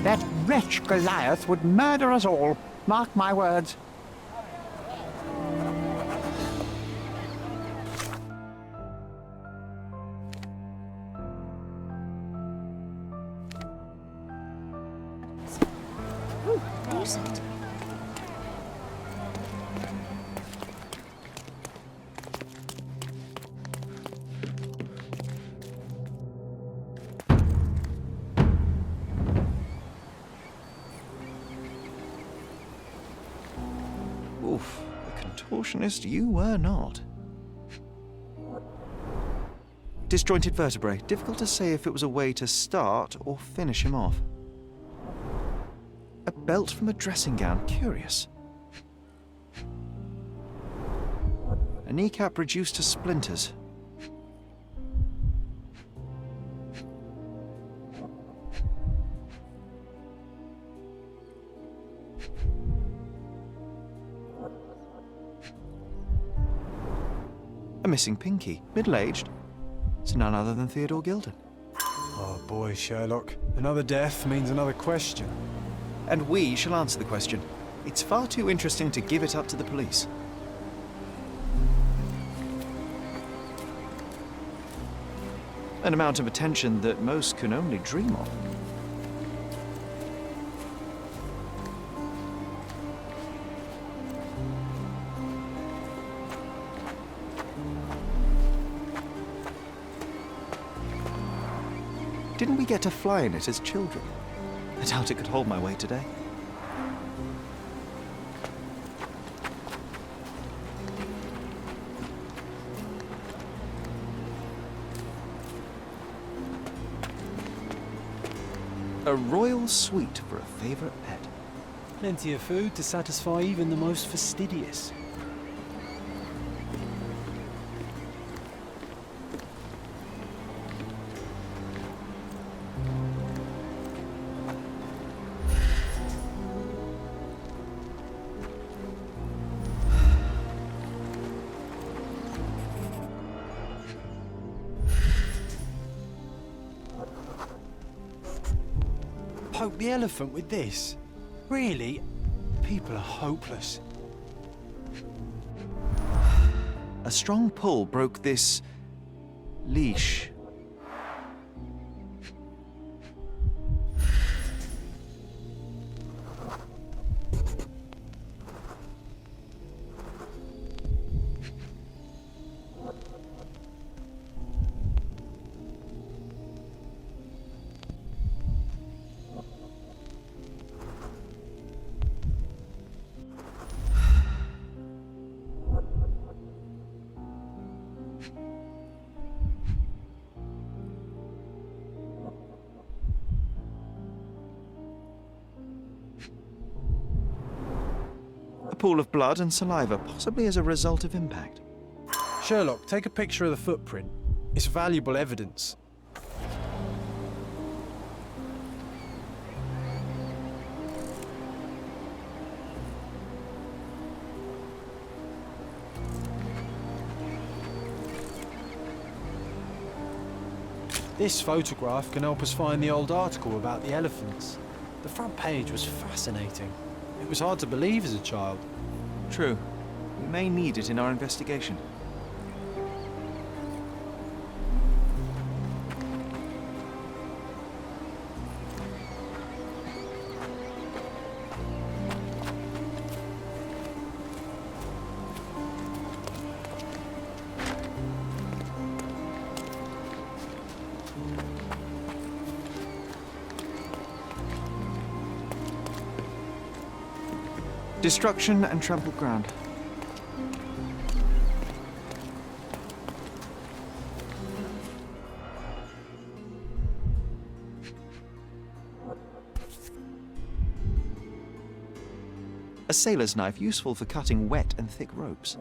That wretch Goliath would murder us all. Mark my words. Decent. Oof, the contortionist you were not. Disjointed vertebrae. Difficult to say if it was a way to start or finish him off. A belt from a dressing gown. Curious. A kneecap reduced to splinters. A missing pinky. Middle-aged. It's none other than Theodore Gilden. Oh boy, Sherlock. Another death means another question. And we shall answer the question. It's far too interesting to give it up to the police. An amount of attention that most can only dream of. Didn't we get to fly in it as children? I doubt it could hold my weight today. A royal suite for a favourite pet. Plenty of food to satisfy even the most fastidious. Poke the elephant with this? Really? People are hopeless. A strong pull broke this leash. A pool of blood and saliva, possibly as a result of impact. Sherlock, take a picture of the footprint. It's valuable evidence. This photograph can help us find the old article about the elephants. The front page was fascinating. It was hard to believe as a child. True. We may need it in our investigation. Destruction and trampled ground. A sailor's knife useful for cutting wet and thick ropes.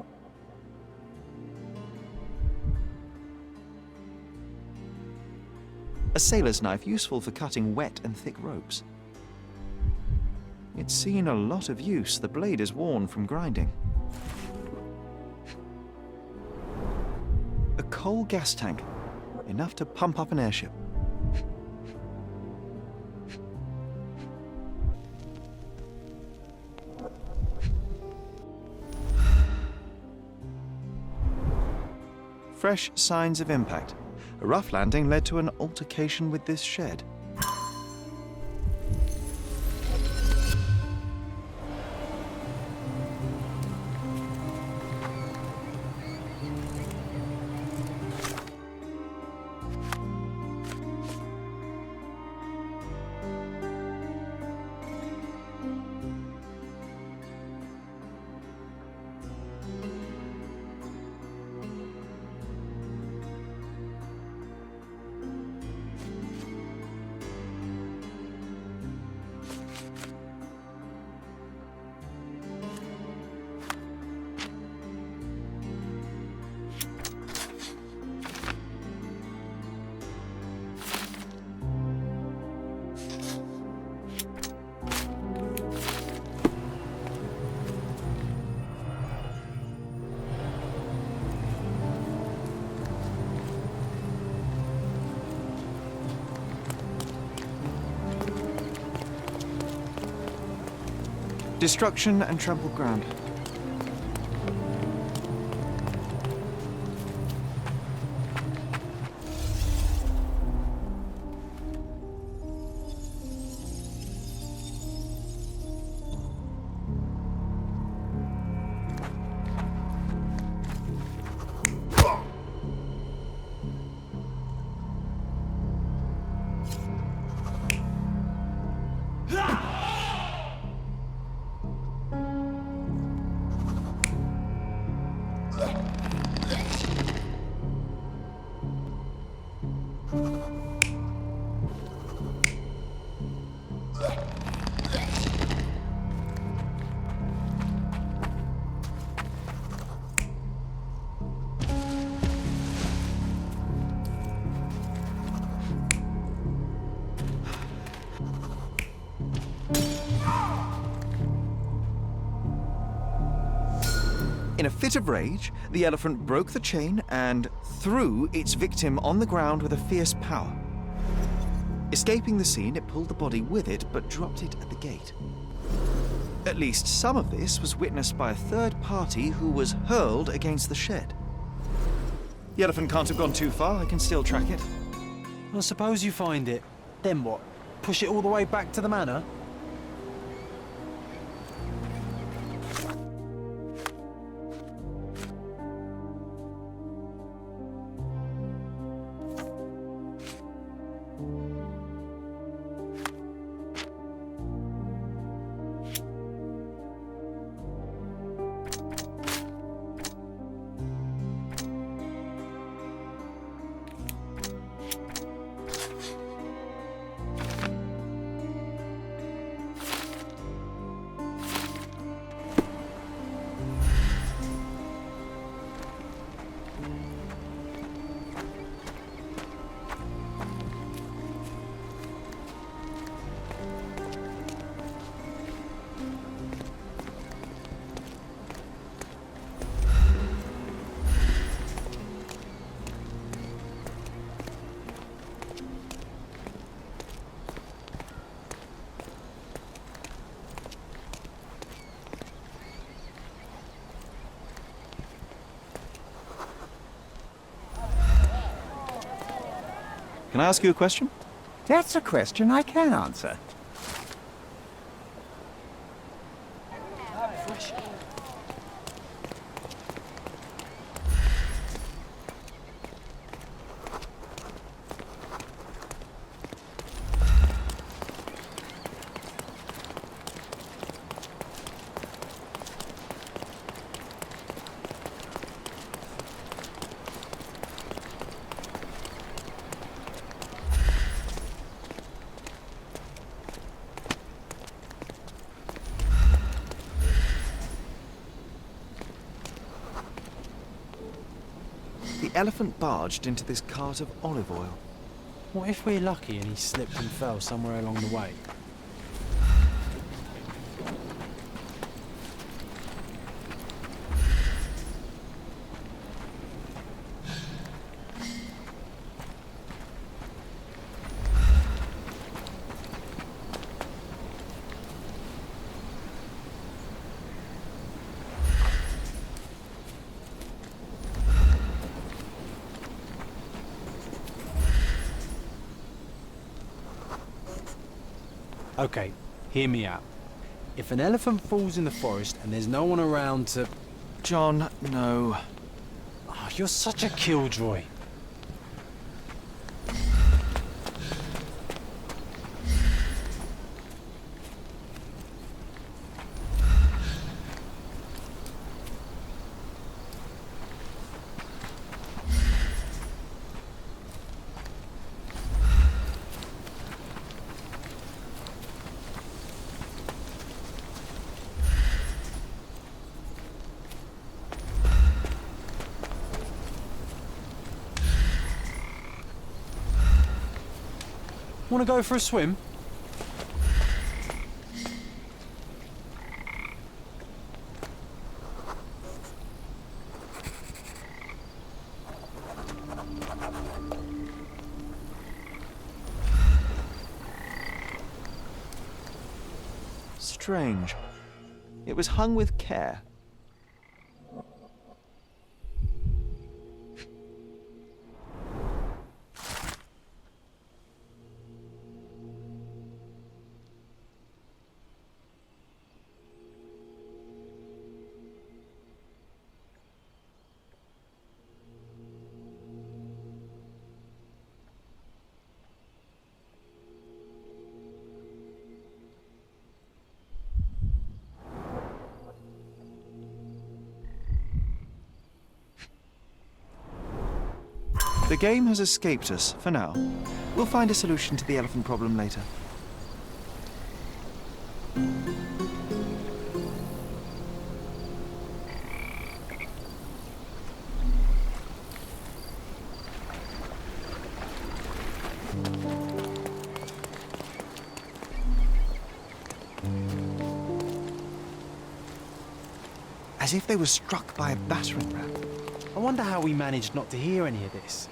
A sailor's knife useful for cutting wet and thick ropes. It's seen a lot of use. The blade is worn from grinding. A coal gas tank. Enough to pump up an airship. fresh signs of impact. A rough landing led to an altercation with this shed. Destruction and trampled ground. In a fit of rage, the elephant broke the chain and threw its victim on the ground with a fierce power. Escaping the scene, it pulled the body with it, but dropped it at the gate. At least some of this was witnessed by a third party who was hurled against the shed. The elephant can't have gone too far. I can still track it. Well, suppose you find it. Then what? Push it all the way back to the manor? Can I ask you a question? That's a question I can answer. The elephant barged into this cart of olive oil. What if we're lucky and he slipped and fell somewhere along the way? Okay, hear me out. If an elephant falls in the forest and there's no one around to... John, no. Oh, you're such a killjoy. Want to go for a swim? Strange. It was hung with care. The game has escaped us, for now. We'll find a solution to the elephant problem later. As if they were struck by a battering ram. I wonder how we managed not to hear any of this.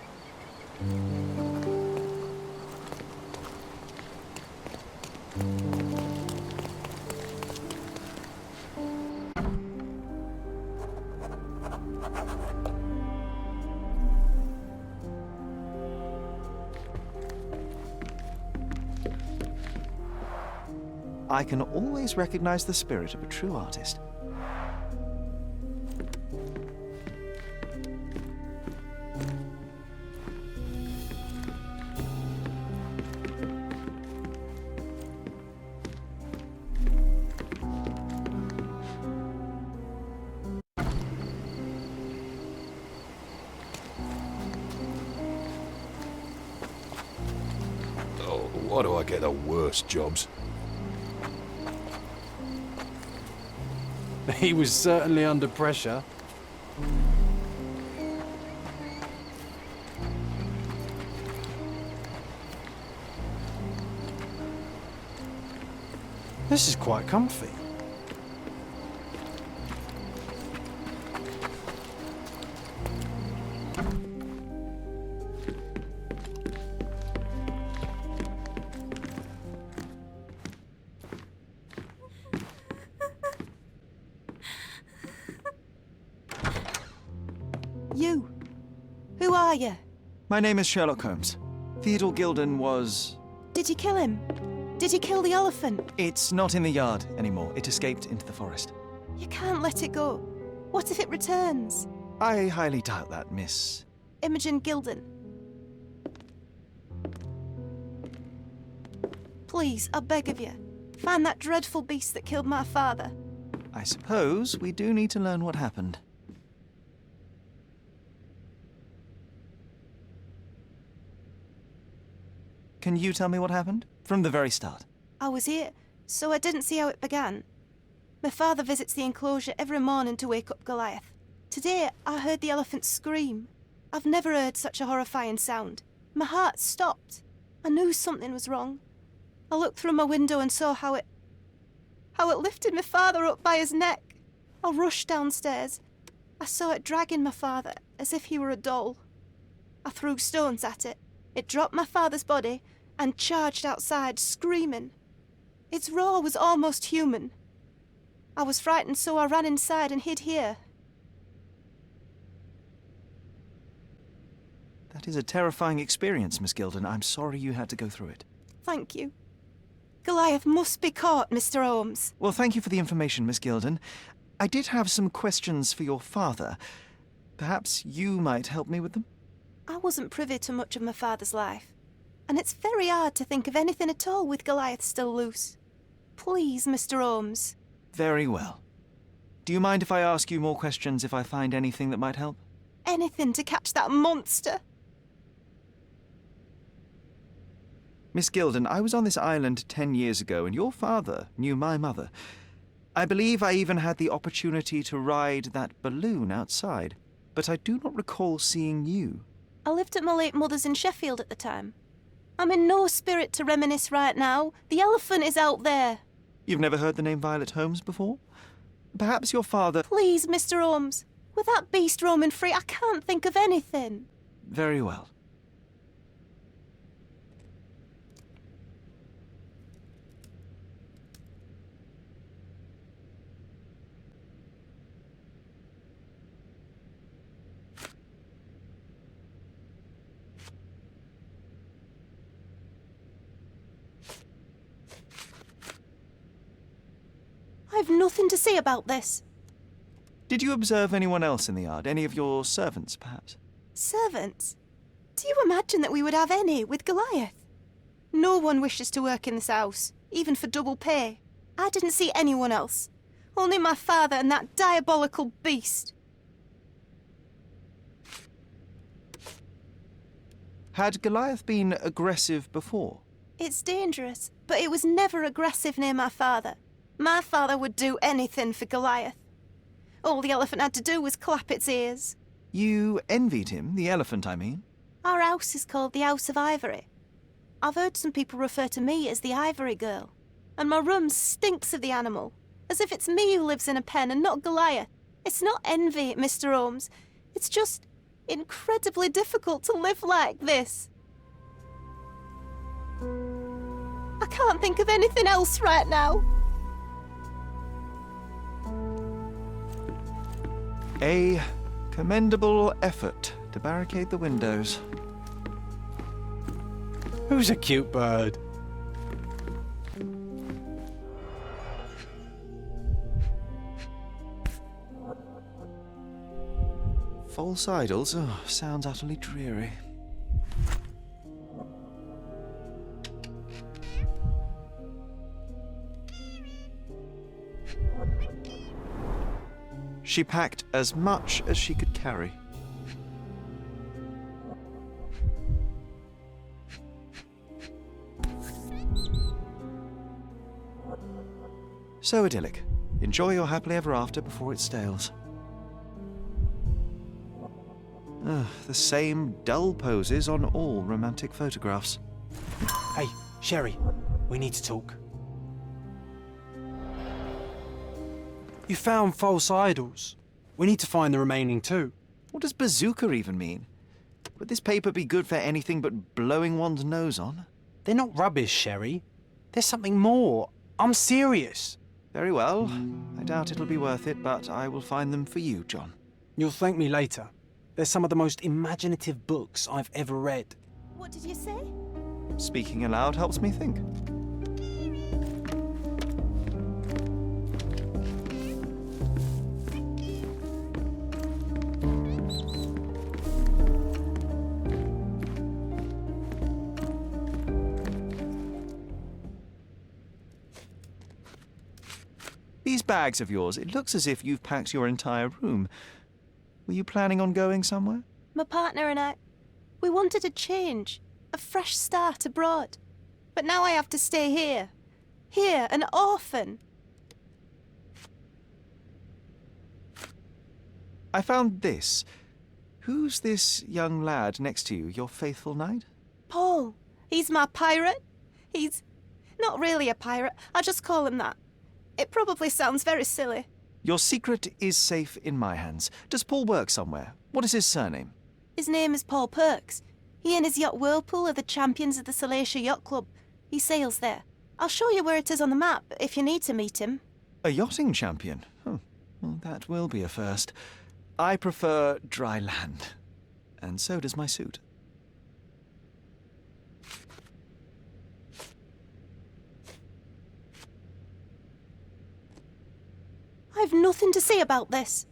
I can always recognize the spirit of a true artist. Oh, why do I get the worst jobs? He was certainly under pressure. This is quite comfy. You. Who are you? My name is Sherlock Holmes. Theodore Gilden was... Did you kill him? Did you kill the elephant? It's not in the yard anymore. It escaped into the forest. You can't let it go. What if it returns? I highly doubt that, Miss. Imogen Gilden. Please, I beg of you, find that dreadful beast that killed my father. I suppose we do need to learn what happened. Can you tell me what happened? From the very start. I was here, so I didn't see how it began. My father visits the enclosure every morning to wake up Goliath. Today, I heard the elephant scream. I've never heard such a horrifying sound. My heart stopped. I knew something was wrong. I looked through my window and saw how it lifted my father up by his neck. I rushed downstairs. I saw it dragging my father as if he were a doll. I threw stones at it. It dropped my father's body and charged outside, screaming. Its roar was almost human. I was frightened, so I ran inside and hid here. That is a terrifying experience, Miss Gilden. I'm sorry you had to go through it. Thank you. Goliath must be caught, Mr. Holmes. Well, thank you for the information, Miss Gilden. I did have some questions for your father. Perhaps you might help me with them? I wasn't privy to much of my father's life, and it's very hard to think of anything at all with Goliath still loose. Please, Mr. Holmes. Very well. Do you mind if I ask you more questions if I find anything that might help? Anything to catch that monster. Miss Gilden, I was on this island 10 years ago, and your father knew my mother. I believe I even had the opportunity to ride that balloon outside, but I do not recall seeing you. I lived at my late mother's in Sheffield at the time. I'm in no spirit to reminisce right now. The elephant is out there. You've never heard the name Violet Holmes before? Perhaps your father... Please, Mr. Holmes. With that beast roaming free, I can't think of anything. Very well. I've nothing to say about this. Did you observe anyone else in the yard? Any of your servants, perhaps? Servants? Do you imagine that we would have any with Goliath? No one wishes to work in this house, even for double pay. I didn't see anyone else. Only my father and that diabolical beast. Had Goliath been aggressive before? It's dangerous, but it was never aggressive near my father. My father would do anything for Goliath. All the elephant had to do was clap its ears. You envied him, the elephant, I mean? Our house is called the House of Ivory. I've heard some people refer to me as the Ivory Girl. And my room stinks of the animal, as if it's me who lives in a pen and not Goliath. It's not envy, Mr. Holmes. It's just incredibly difficult to live like this. I can't think of anything else right now. A commendable effort to barricade the windows. Who's a cute bird? False idols? Oh, sounds utterly dreary. She packed as much as she could carry. So idyllic. Enjoy your happily ever after before it stales. The same dull poses on all romantic photographs. Hey, Sherry, we need to talk. You found false idols. We need to find the remaining two. What does bazooka even mean? Would this paper be good for anything but blowing one's nose on? They're not rubbish, Sherry. There's something more. I'm serious. Very well. I doubt it'll be worth it, but I will find them for you, John. You'll thank me later. They're some of the most imaginative books I've ever read. What did you say? Speaking aloud helps me think. These bags of yours, it looks as if you've packed your entire room. Were you planning on going somewhere? My partner and I, we wanted a change, a fresh start abroad. But now I have to stay here. Here, an orphan. I found this. Who's this young lad next to you, your faithful knight? Paul. He's my pirate. He's not really a pirate. I just call him that. It probably sounds very silly. Your secret is safe in my hands. Does Paul work somewhere? What is his surname? His name is Paul Perks. He and his yacht Whirlpool are the champions of the Salacia Yacht Club. He sails there. I'll show you where it is on the map if you need to meet him. A yachting champion? Oh, well, that will be a first. I prefer dry land. And so does my suit. I've nothing to say about this.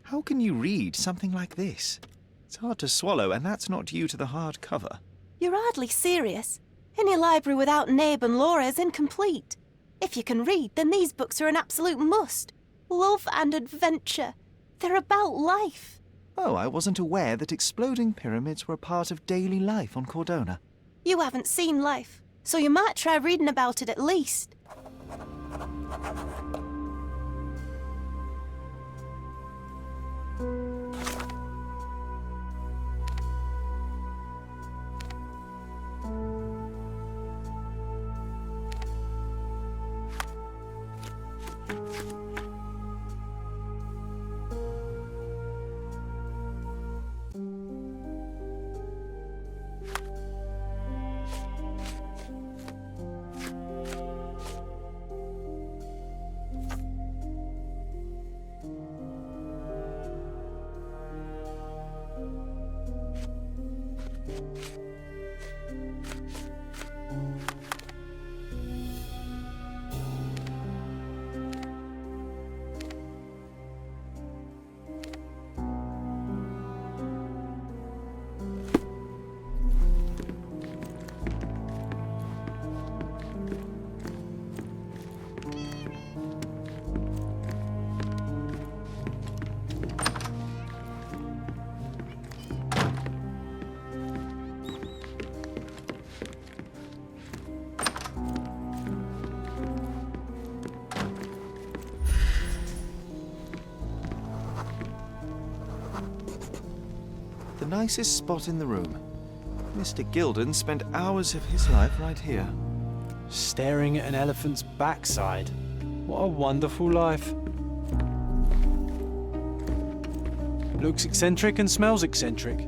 How can you read something like this? It's hard to swallow, and that's not due to the hard cover. You're hardly serious. Any library without Nabe and Laura is incomplete. If you can read, then these books are an absolute must. Love and adventure. They're about life. Oh, I wasn't aware that exploding pyramids were a part of daily life on Cordona. You haven't seen life, so you might try reading about it at least. The nicest spot in the room. Mr. Gilden spent hours of his life right here. Staring at an elephant's backside. What a wonderful life. Looks eccentric and smells eccentric.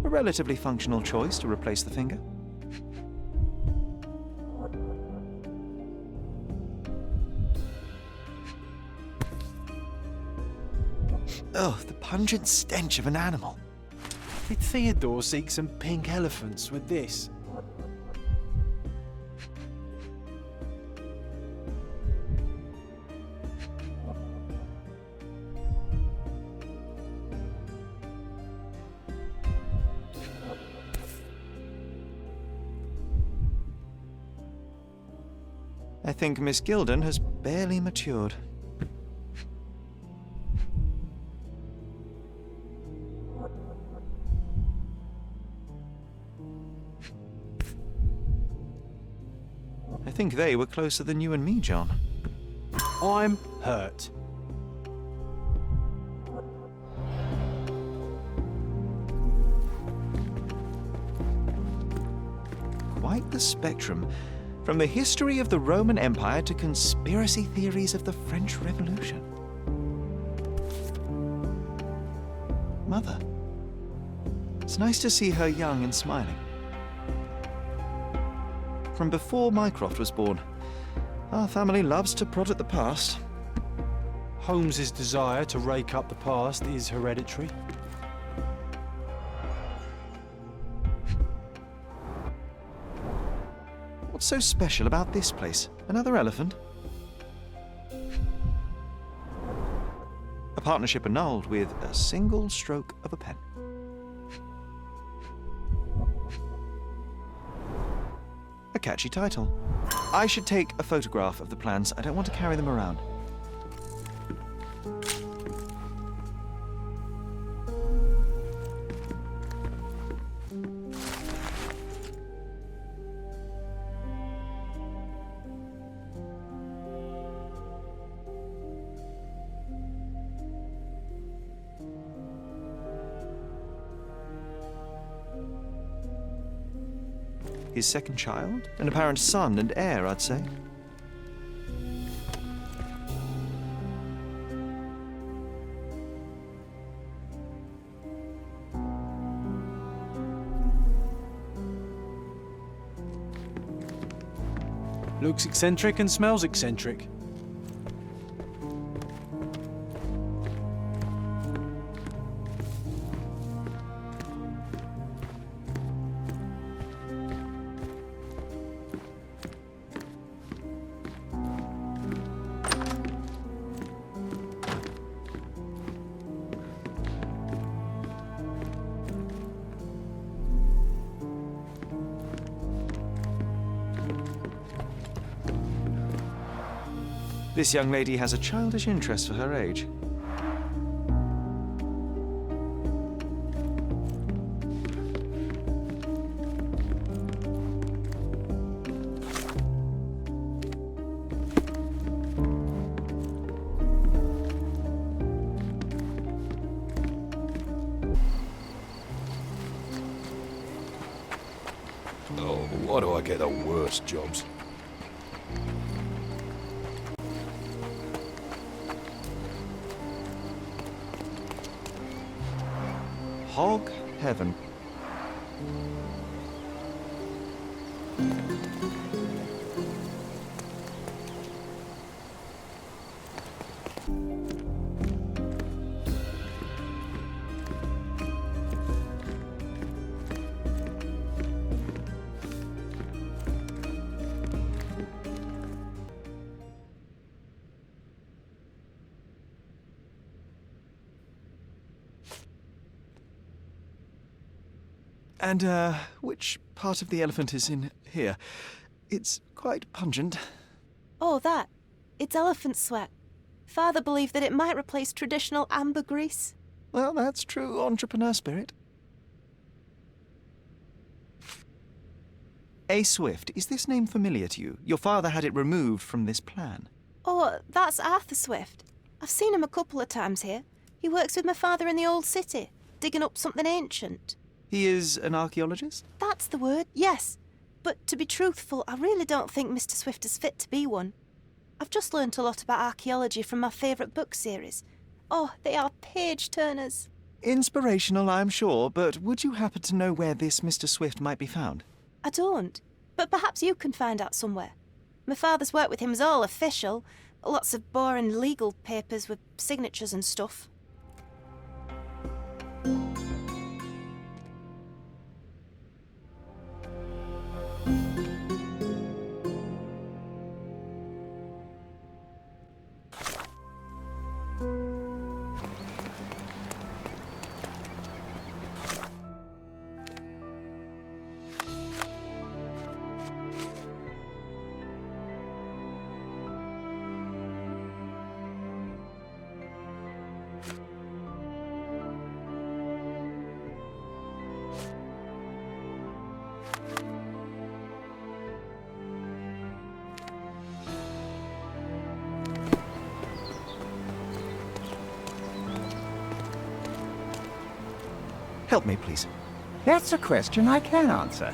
A relatively functional choice to replace the finger. Oh, the pungent stench of an animal. Did Theodore seek some pink elephants with this? I think Miss Gilden has barely matured. I think they were closer than you and me, John. I'm hurt. Quite the spectrum. From the history of the Roman Empire to conspiracy theories of the French Revolution. Mother. It's nice to see her young and smiling. From before Mycroft was born. Our family loves to prod at the past. Holmes's desire to rake up the past is hereditary. What's so special about this place? Another elephant? A partnership annulled with a single stroke of a pen. A catchy title. I should take a photograph of the plans. I don't want to carry them around. His second child? An apparent son and heir, I'd say. Looks eccentric and smells eccentric. This young lady has a childish interest for her age. Oh, why do I get the worst jobs? Hog heaven. And, which part of the elephant is in here? It's quite pungent. Oh, that. It's elephant sweat. Father believed that it might replace traditional ambergris. Well, that's true entrepreneur spirit. A. Swift, is this name familiar to you? Your father had it removed from this plan. Oh, that's Arthur Swift. I've seen him a couple of times here. He works with my father in the old city, digging up something ancient. He is an archaeologist? That's the word, yes. But to be truthful, I really don't think Mr. Swift is fit to be one. I've just learnt a lot about archaeology from my favourite book series. Oh, they are page-turners. Inspirational, I'm sure, but would you happen to know where this Mr. Swift might be found? I don't, but perhaps you can find out somewhere. My father's work with him is all official. Lots of boring legal papers with signatures and stuff. Help me, please. That's a question I can answer.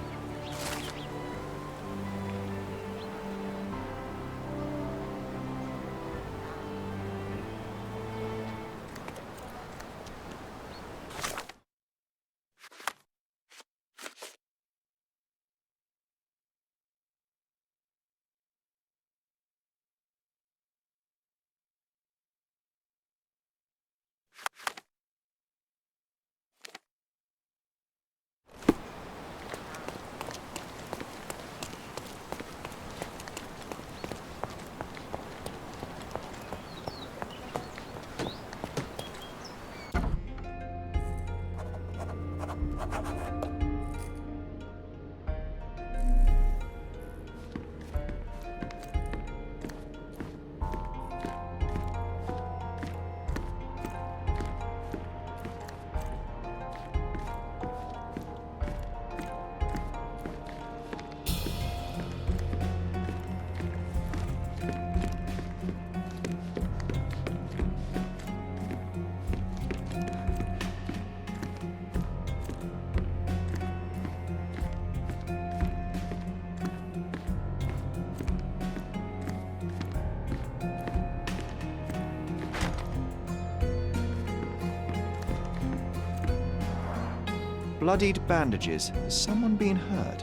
Bloodied bandages. Has someone been hurt?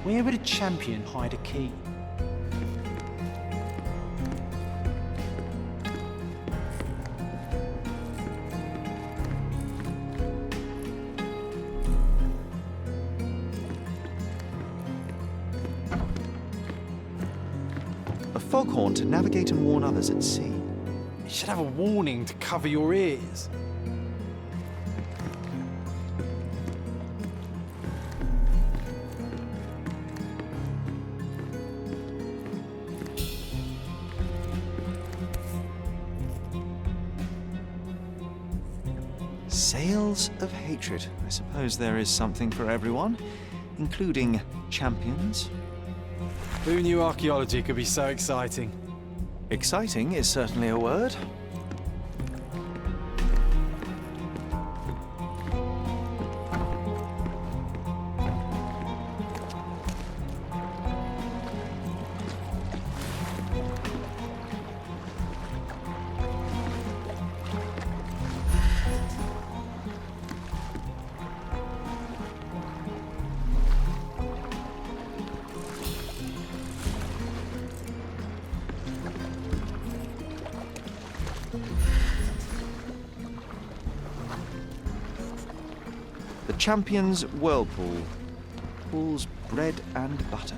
Where would a champion hide a key? A foghorn to navigate and warn others at sea. It should have a warning to cover your ears. Sails of hatred. I suppose there is something for everyone, including champions. Who knew archaeology could be so exciting? Exciting is certainly a word. The Champion's Whirlpool. Pool's bread and butter.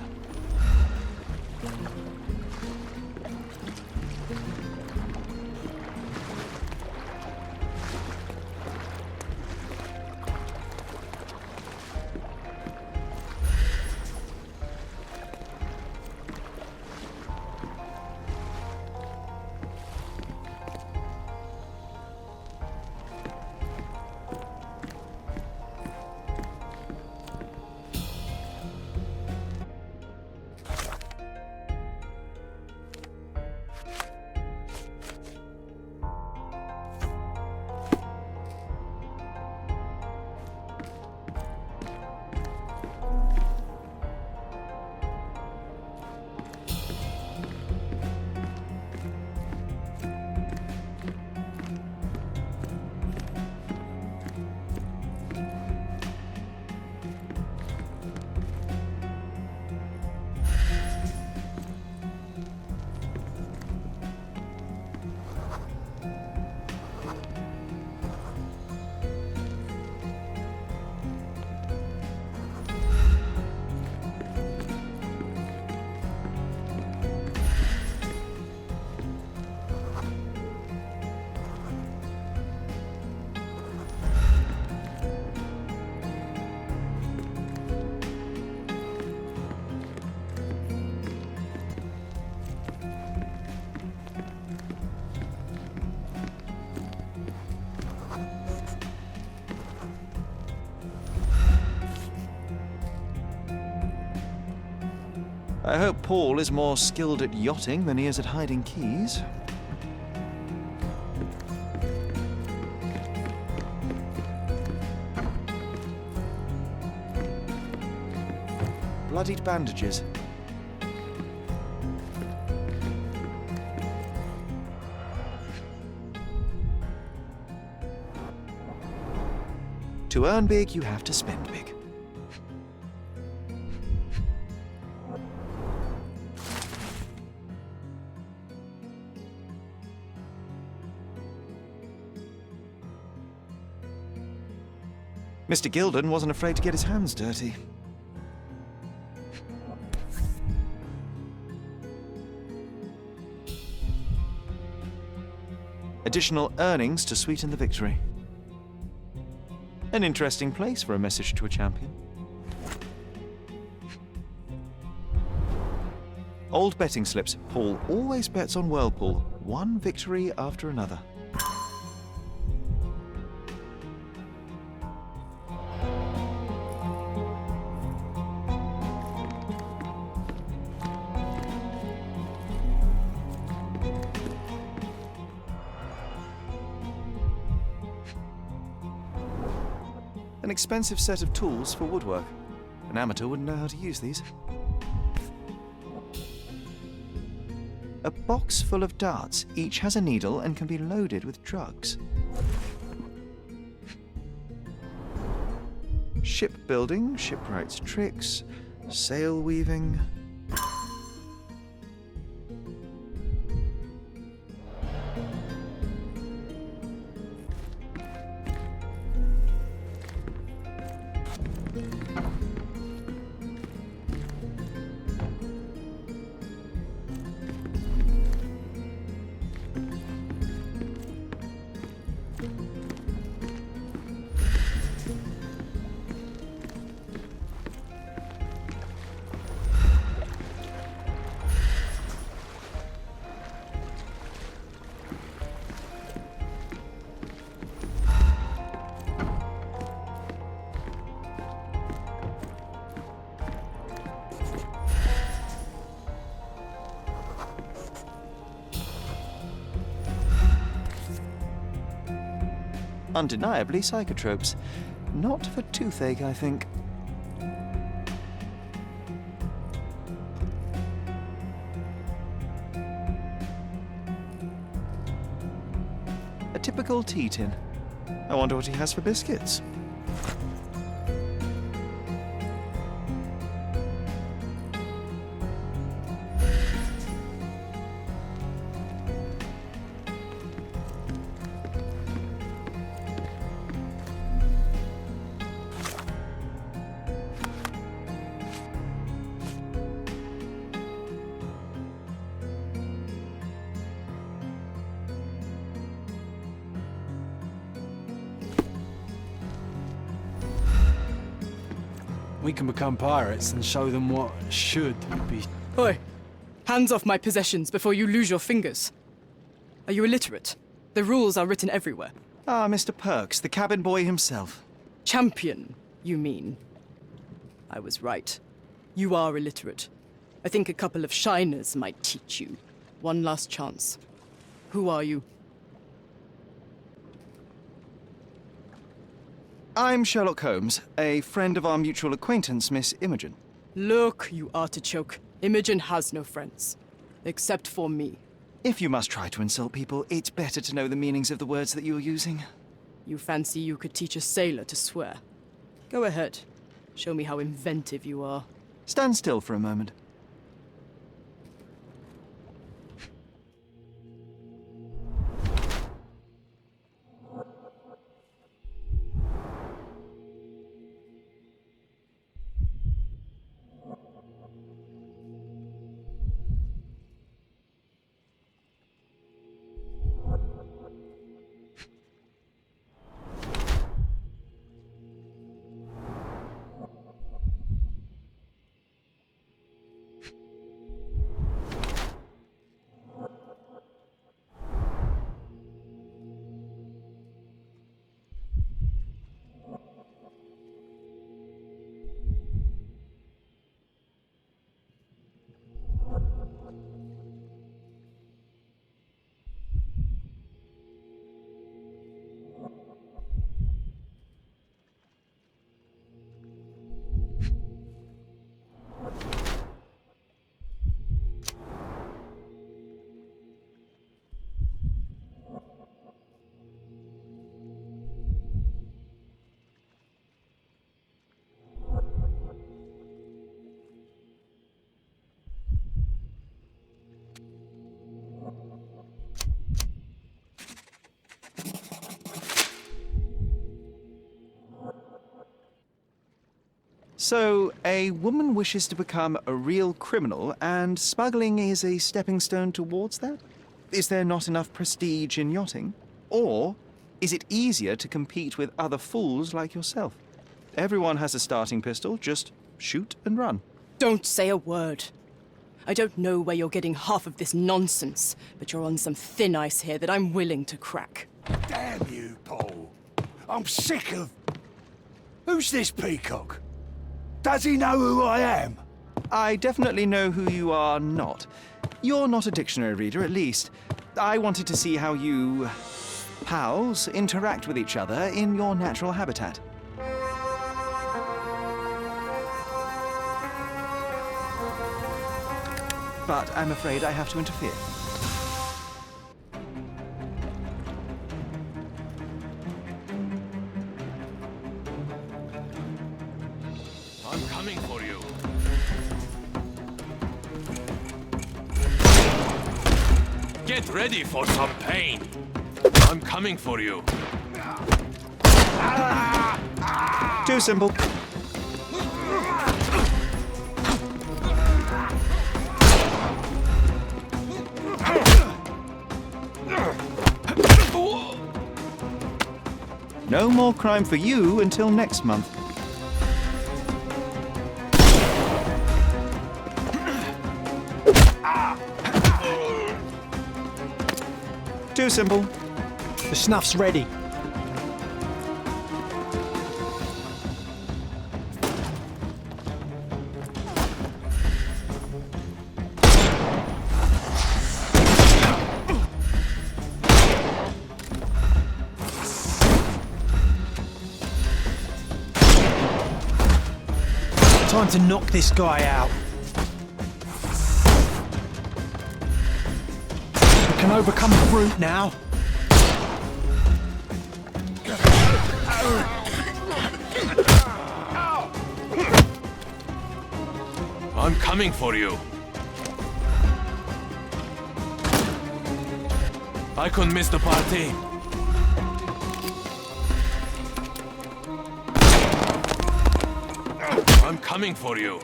I hope Paul is more skilled at yachting than he is at hiding keys. Bloodied bandages. To earn big, you have to spend big. Mr. Gilden wasn't afraid to get his hands dirty. Additional earnings to sweeten the victory. An interesting place for a message to a champion. Old betting slips. Paul always bets on Whirlpool. One victory after another. An expensive set of tools for woodwork. An amateur wouldn't know how to use these. A box full of darts. Each has a needle and can be loaded with drugs. Shipbuilding, shipwright's tricks, sail weaving. undeniably psychotropes. Not for toothache, I think. A typical tea tin. I wonder what he has for biscuits. We can become pirates and show them what should be. Oi! Hands off my possessions before you lose your fingers. Are you illiterate? The rules are written everywhere. Ah, Mr. Perks, the cabin boy himself. Champion, you mean? I was right. You are illiterate. I think a couple of shiners might teach you. One last chance. Who are you? I'm Sherlock Holmes, a friend of our mutual acquaintance, Miss Imogen. Look, you artichoke. Imogen has no friends. Except for me. If you must try to insult people, it's better to know the meanings of the words that you're using. You fancy you could teach a sailor to swear? Go ahead. Show me how inventive you are. Stand still for a moment. So, a woman wishes to become a real criminal, and smuggling is a stepping stone towards that? Is there not enough prestige in yachting? Or is it easier to compete with other fools like yourself? Everyone has a starting pistol, just shoot and run. Don't say a word. I don't know where you're getting half of this nonsense, but you're on some thin ice here that I'm willing to crack. Damn you, Paul. I'm sick of... Who's this peacock? Does he know who I am? I definitely know who you are not. You're not a dictionary reader, at least. I wanted to see how you... pals interact with each other in your natural habitat. But I'm afraid I have to interfere. I'm coming for you. Get ready for some pain. I'm coming for you. Too simple. No more crime for you until next month. Too simple. The snuff's ready. Time to knock this guy out. We can overcome the brute now. I'm coming for you. I couldn't miss the party. I'm coming for you.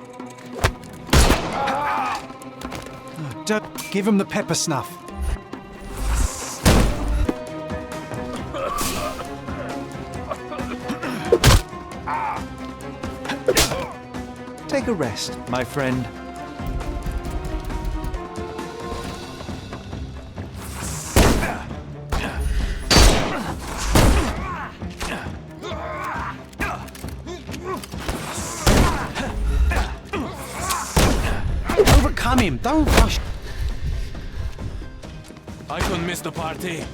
Don't give him the pepper snuff. Take a rest, my friend. Overcome him, don't rush. I couldn't miss the party.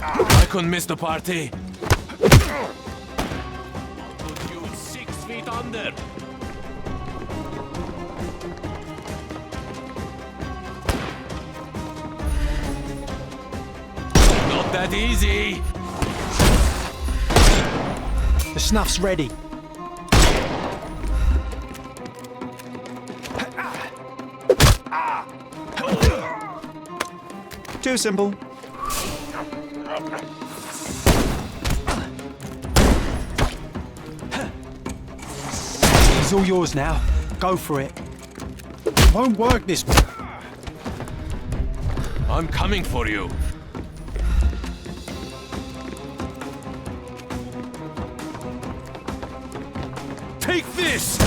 I couldn't miss the party. I'll put you 6 feet under. Not that easy. The snuff's ready. Too simple. It's all yours now. Go for it. It won't work this way. I'm coming for you. Take this!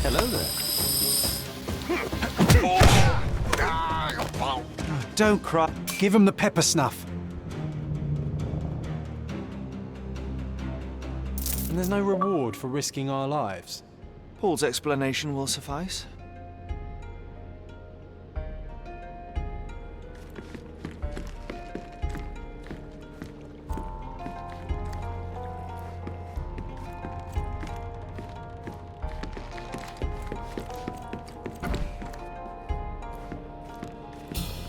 Hello there. Don't cry. Give him the pepper snuff. And there's no reward for risking our lives. Paul's explanation will suffice.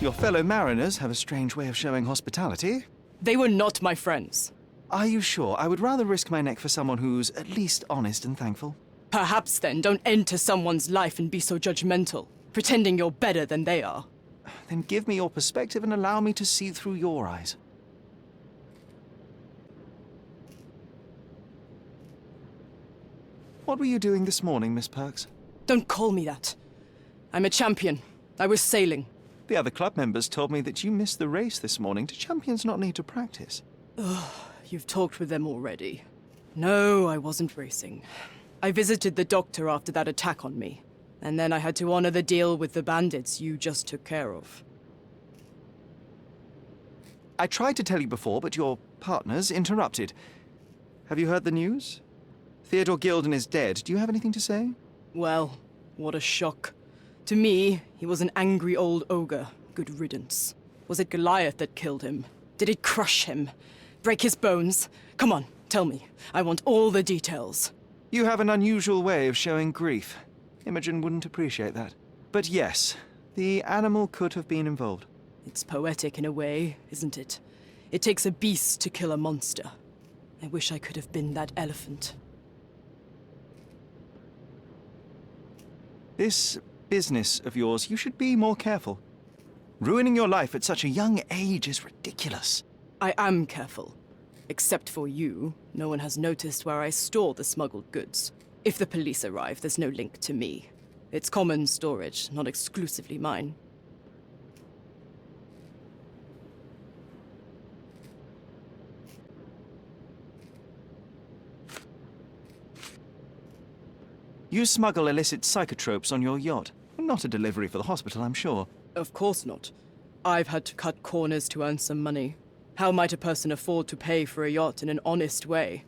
Your fellow mariners have a strange way of showing hospitality. They were not my friends. Are you sure? I would rather risk my neck for someone who's at least honest and thankful. Perhaps then don't enter someone's life and be so judgmental, pretending you're better than they are. Then give me your perspective and allow me to see through your eyes. What were you doing this morning, Miss Perks? Don't call me that. I'm a champion. I was sailing. The other club members told me that you missed the race this morning. Do champions not need to practice? You've talked with them already. No, I wasn't racing. I visited the doctor after that attack on me. And then I had to honor the deal with the bandits you just took care of. I tried to tell you before, but your partners interrupted. Have you heard the news? Theodore Gilden is dead. Do you have anything to say? Well, what a shock. To me, he was an angry old ogre. Good riddance. Was it Goliath that killed him? Did it crush him? Break his bones? Come on, tell me. I want all the details. You have an unusual way of showing grief. Imogen wouldn't appreciate that. But yes, the animal could have been involved. It's poetic in a way, isn't it? It takes a beast to kill a monster. I wish I could have been that elephant. This business of yours, you should be more careful. Ruining your life at such a young age is ridiculous. I am careful. Except for you, no one has noticed where I store the smuggled goods. If the police arrive, there's no link to me. It's common storage, not exclusively mine. You smuggle illicit psychotropes on your yacht. Not a delivery for the hospital, I'm sure. Of course not. I've had to cut corners to earn some money. How might a person afford to pay for a yacht in an honest way?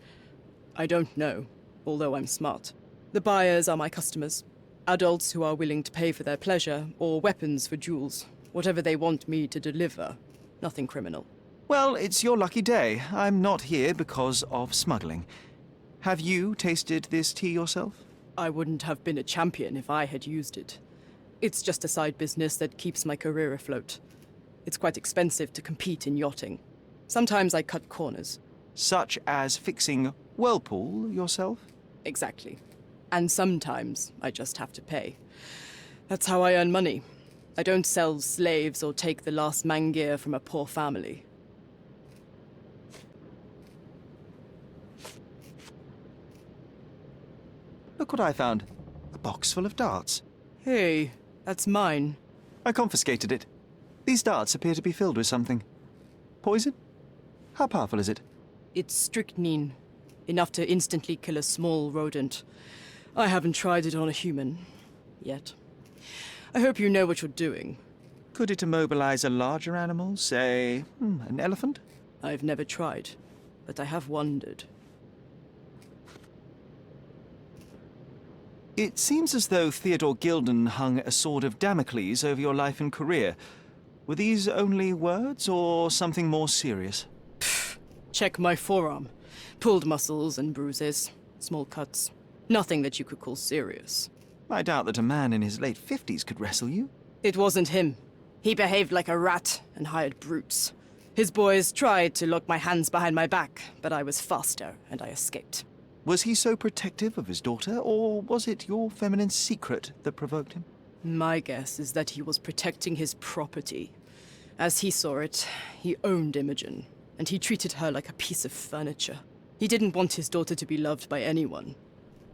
I don't know, although I'm smart. The buyers are my customers. Adults who are willing to pay for their pleasure, or weapons for jewels. Whatever they want me to deliver. Nothing criminal. Well, it's your lucky day. I'm not here because of smuggling. Have you tasted this tea yourself? I wouldn't have been a champion if I had used it. It's just a side business that keeps my career afloat. It's quite expensive to compete in yachting. Sometimes I cut corners. Such as fixing whirlpool yourself? Exactly. And sometimes I just have to pay. That's how I earn money. I don't sell slaves or take the last mangear from a poor family. Look what I found. A box full of darts. Hey, that's mine. I confiscated it. These darts appear to be filled with something. Poison? How powerful is it? It's strychnine. Enough to instantly kill a small rodent. I haven't tried it on a human. Yet. I hope you know what you're doing. Could it immobilize a larger animal, say, an elephant? I've never tried, but I have wondered. It seems as though Theodore Gilden hung a sword of Damocles over your life and career. Were these only words, or something more serious? Check my forearm. Pulled muscles and bruises. Small cuts. Nothing that you could call serious. I doubt that a man in his late 50s could wrestle you. It wasn't him. He behaved like a rat and hired brutes. His boys tried to lock my hands behind my back, but I was faster and I escaped. Was he so protective of his daughter, or was it your feminine secret that provoked him? My guess is that he was protecting his property. As he saw it, he owned Imogen, and he treated her like a piece of furniture. He didn't want his daughter to be loved by anyone.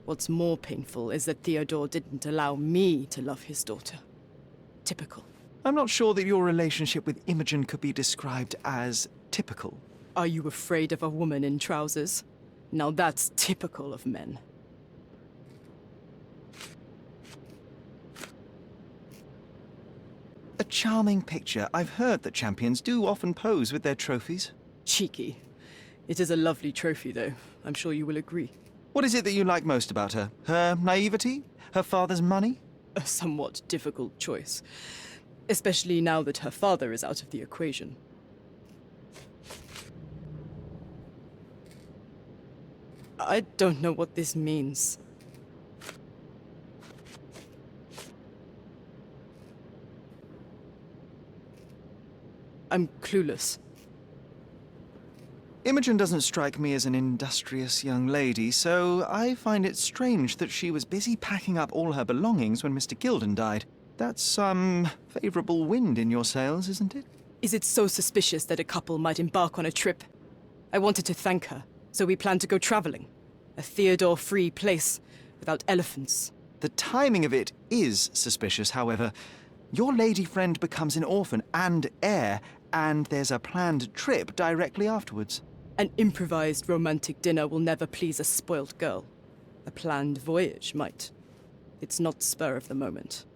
What's more painful is that Theodore didn't allow me to love his daughter. Typical. I'm not sure that your relationship with Imogen could be described as typical. Are you afraid of a woman in trousers? Now that's typical of men. A charming picture. I've heard that champions do often pose with their trophies. Cheeky. It is a lovely trophy, though. I'm sure you will agree. What is it that you like most about her? Her naivety? Her father's money? A somewhat difficult choice. Especially now that her father is out of the equation. I don't know what this means. I'm clueless. Imogen doesn't strike me as an industrious young lady, so I find it strange that she was busy packing up all her belongings when Mr. Gilden died. That's some favorable wind in your sails, isn't it? Is it so suspicious that a couple might embark on a trip? I wanted to thank her, so we planned to go traveling. A Theodore-free place, without elephants. The timing of it is suspicious, however. Your lady friend becomes an orphan and heir, and there's a planned trip directly afterwards. An improvised romantic dinner will never please a spoilt girl. A planned voyage might. It's not spur of the moment.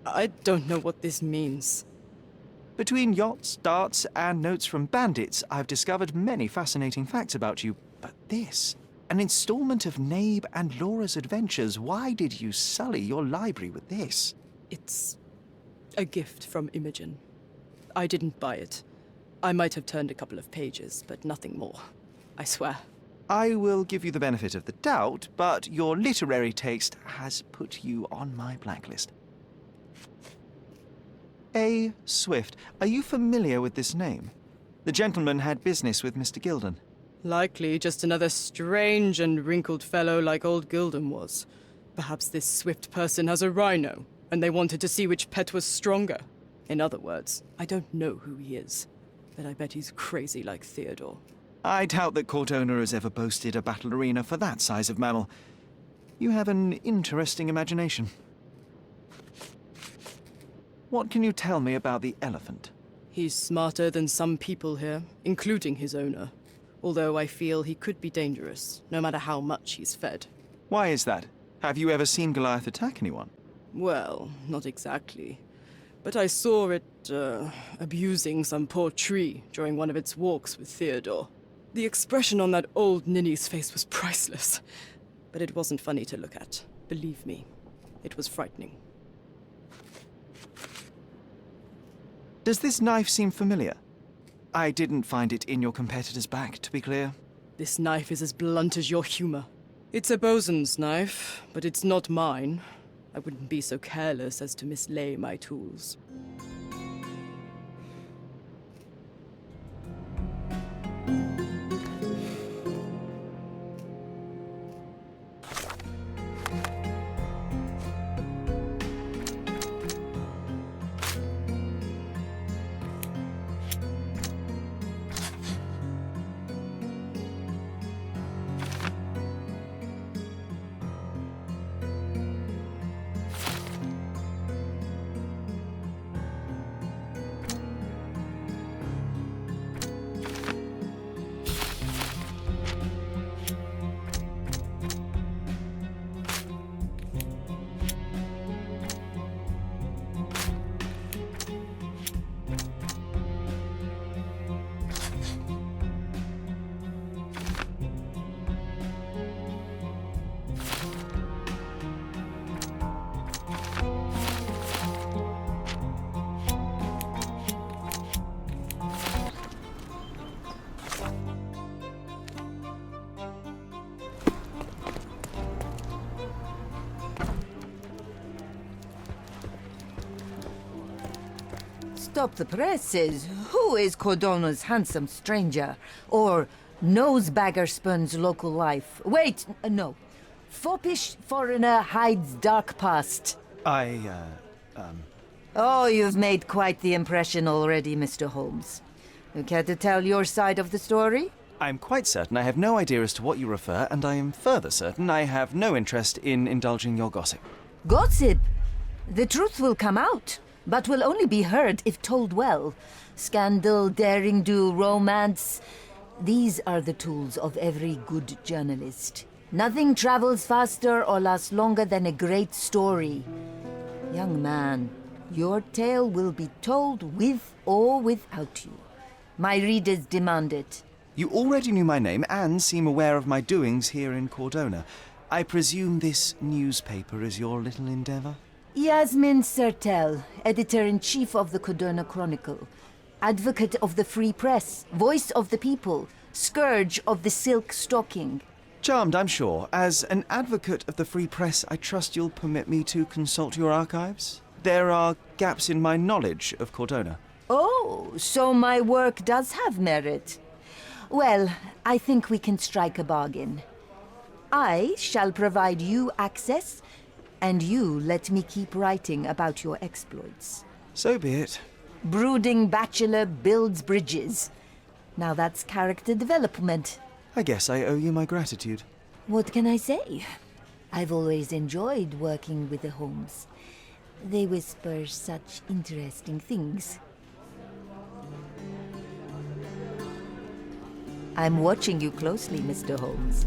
I don't know what this means. Between yachts, darts, and notes from bandits, I've discovered many fascinating facts about you. But this, an installment of Nabe and Laura's adventures. Why did you sully your library with this? It's a gift from Imogen. I didn't buy it. I might have turned a couple of pages, but nothing more. I swear. I will give you the benefit of the doubt, but your literary taste has put you on my blacklist. A. Swift. Are you familiar with this name? The gentleman had business with Mr. Gilden. Likely just another strange and wrinkled fellow like old Gilden was. Perhaps this swift person has a rhino, and they wanted to see which pet was stronger. In other words, I don't know who he is, but I bet he's crazy like Theodore. I doubt that Cordona has ever boasted a battle arena for that size of mammal. You have an interesting imagination. What can you tell me about the elephant? He's smarter than some people here, including his owner. Although I feel he could be dangerous, no matter how much he's fed. Why is that? Have you ever seen Goliath attack anyone? Well, not exactly. But I saw it, abusing some poor tree during one of its walks with Theodore. The expression on that old ninny's face was priceless. But it wasn't funny to look at. Believe me, it was frightening. Does this knife seem familiar? I didn't find it in your competitor's back, to be clear. This knife is as blunt as your humor. It's a bosun's knife, but it's not mine. I wouldn't be so careless as to mislay my tools. Stop the presses. Who is Cordona's handsome stranger? Or Nosebaggerspun's local life? Wait, no. Foppish foreigner hides dark past. Oh, you've made quite the impression already, Mr. Holmes. You care to tell your side of the story? I'm quite certain I have no idea as to what you refer, and I am further certain I have no interest in indulging your gossip. Gossip? The truth will come out, but will only be heard if told well. Scandal, daring-do, romance. These are the tools of every good journalist. Nothing travels faster or lasts longer than a great story. Young man, your tale will be told with or without you. My readers demand it. You already knew my name and seem aware of my doings here in Cordona. I presume this newspaper is your little endeavor? Yasmin Sertel, editor-in-chief of the Cordona Chronicle. Advocate of the free press, voice of the people, scourge of the silk stocking. Charmed, I'm sure. As an advocate of the free press, I trust you'll permit me to consult your archives? There are gaps in my knowledge of Cordona. Oh, so my work does have merit. Well, I think we can strike a bargain. I shall provide you access, and you let me keep writing about your exploits. So be it. Brooding bachelor builds bridges. Now that's character development. I guess I owe you my gratitude. What can I say? I've always enjoyed working with the Holmes. They whisper such interesting things. I'm watching you closely, Mr. Holmes.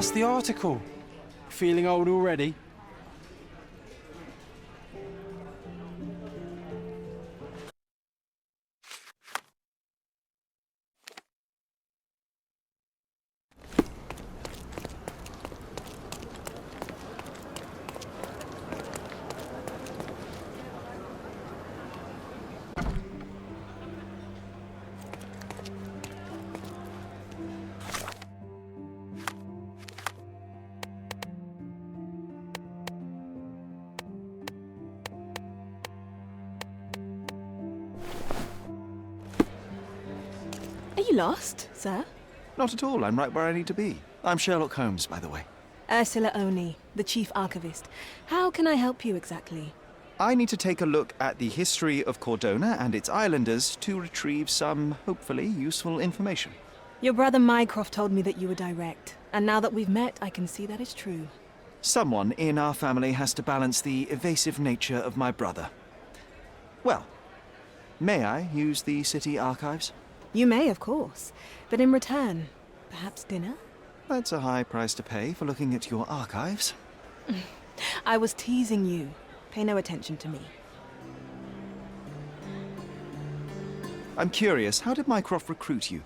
that's the article. Feeling old already? Are you lost, sir? Not at all. I'm right where I need to be. I'm Sherlock Holmes, by the way. Ursula Oni, the Chief Archivist. How can I help you exactly? I need to take a look at the history of Cordona and its islanders to retrieve some, hopefully, useful information. Your brother Mycroft told me that you were direct, and now that we've met, I can see that is true. Someone in our family has to balance the evasive nature of my brother. Well, may I use the city archives? You may, of course, but in return, perhaps dinner? That's a high price to pay for looking at your archives. I was teasing you. Pay no attention to me. I'm curious, how did Mycroft recruit you?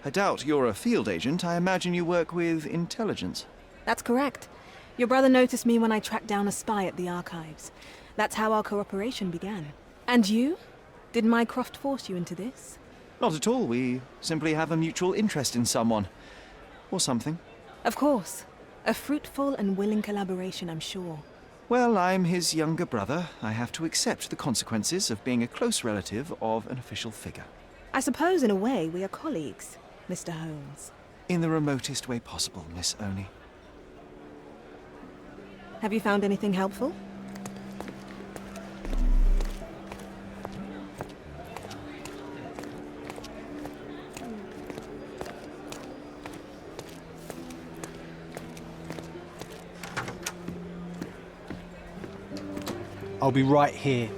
I doubt you're a field agent. I imagine you work with intelligence. That's correct. Your brother noticed me when I tracked down a spy at the archives. That's how our cooperation began. And you? Did Mycroft force you into this? Not at all. We simply have a mutual interest in someone. Or something. Of course. A fruitful and willing collaboration, I'm sure. Well, I'm his younger brother. I have to accept the consequences of being a close relative of an official figure. I suppose, in a way, we are colleagues, Mr. Holmes. In the remotest way possible, Miss Oni. Have you found anything helpful? I'll be right here.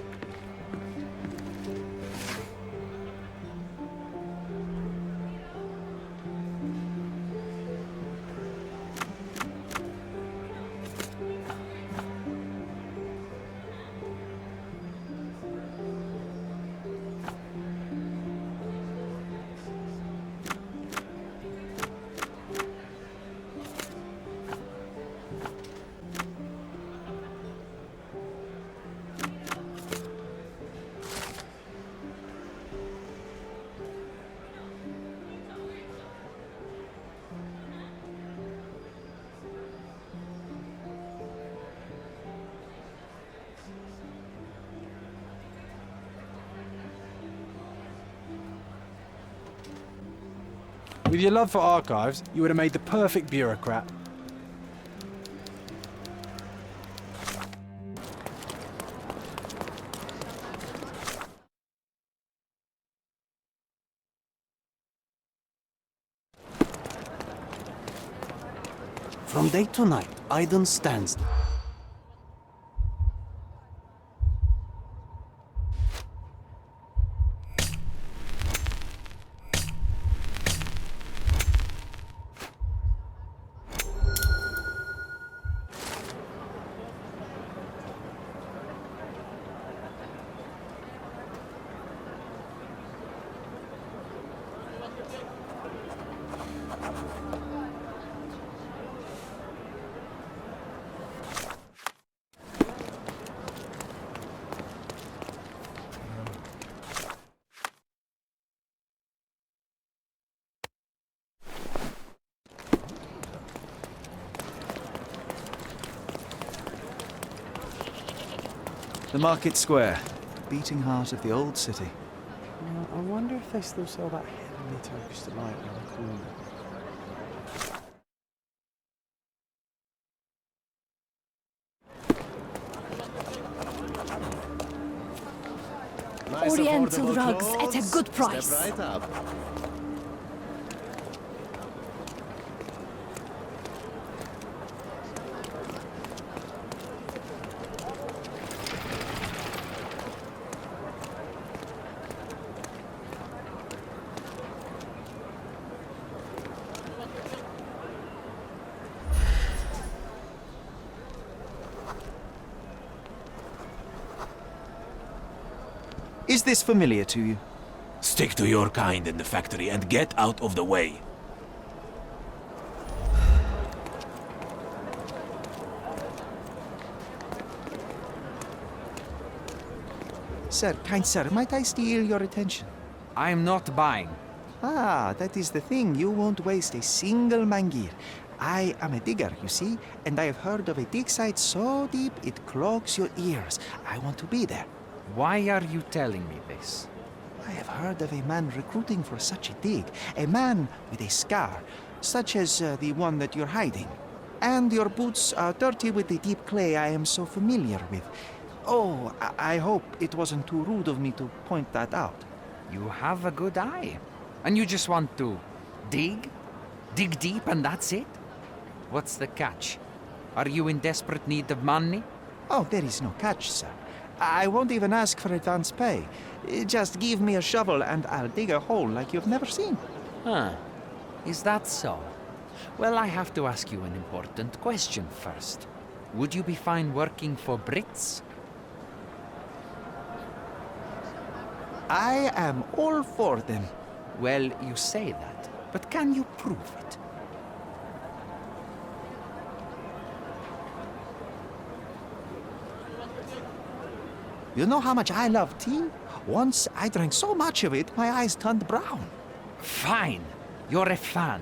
With your love for archives, you would have made the perfect bureaucrat. From day to night, Aiden stands. The Market Square, beating heart of the old city. I wonder if they still sell that heavenly Turkish delight around the corner. Oriental rugs at a good price. Step right up. Is this familiar to you? Stick to your kind in the factory and get out of the way. Sir, kind sir, might I steal your attention? I am not buying. Ah, that is the thing. You won't waste a single mangir. I am a digger, you see, and I have heard of a dig site so deep it clogs your ears. I want to be there. Why are you telling me this? I have heard of a man recruiting for such a dig. A man with a scar, such as the one that you're hiding. And your boots are dirty with the deep clay I am so familiar with. Oh, I hope it wasn't too rude of me to point that out. You have a good eye. And you just want to dig? Dig deep and that's it? What's the catch? Are you in desperate need of money? Oh, there is no catch, sir. I won't even ask for advance pay. Just give me a shovel and I'll dig a hole like you've never seen. Huh. Is that so? Well, I have to ask you an important question first. Would you be fine working for Brits? I am all for them. Well, you say that, but can you prove it? You know how much I love tea? Once I drank so much of it, my eyes turned brown. Fine. You're a fan.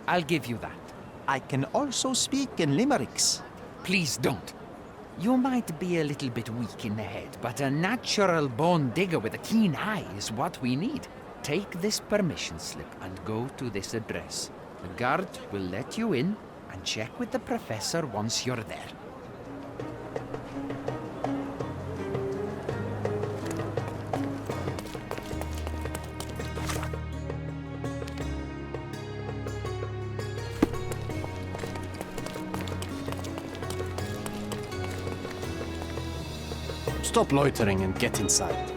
I'll give you that. I can also speak in limericks. Please don't. You might be a little bit weak in the head, but a natural born digger with a keen eye is what we need. Take this permission slip and go to this address. The guard will let you in and check with the professor once you're there. Stop loitering and get inside.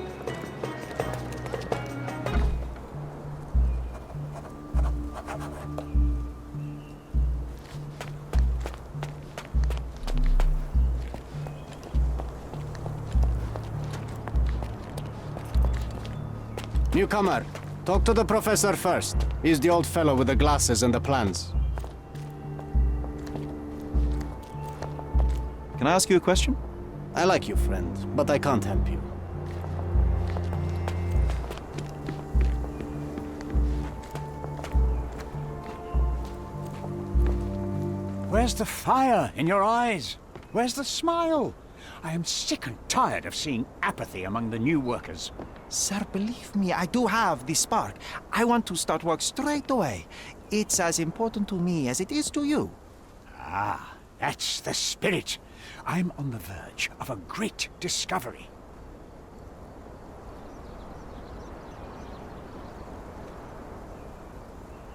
Newcomer, talk to the professor first. He's the old fellow with the glasses and the plans. Can I ask you a question? I like you, friend, but I can't help you. Where's the fire in your eyes? Where's the smile? I am sick and tired of seeing apathy among the new workers. Sir, believe me, I do have the spark. I want to start work straight away. It's as important to me as it is to you. Ah, that's the spirit. I'm on the verge of a great discovery.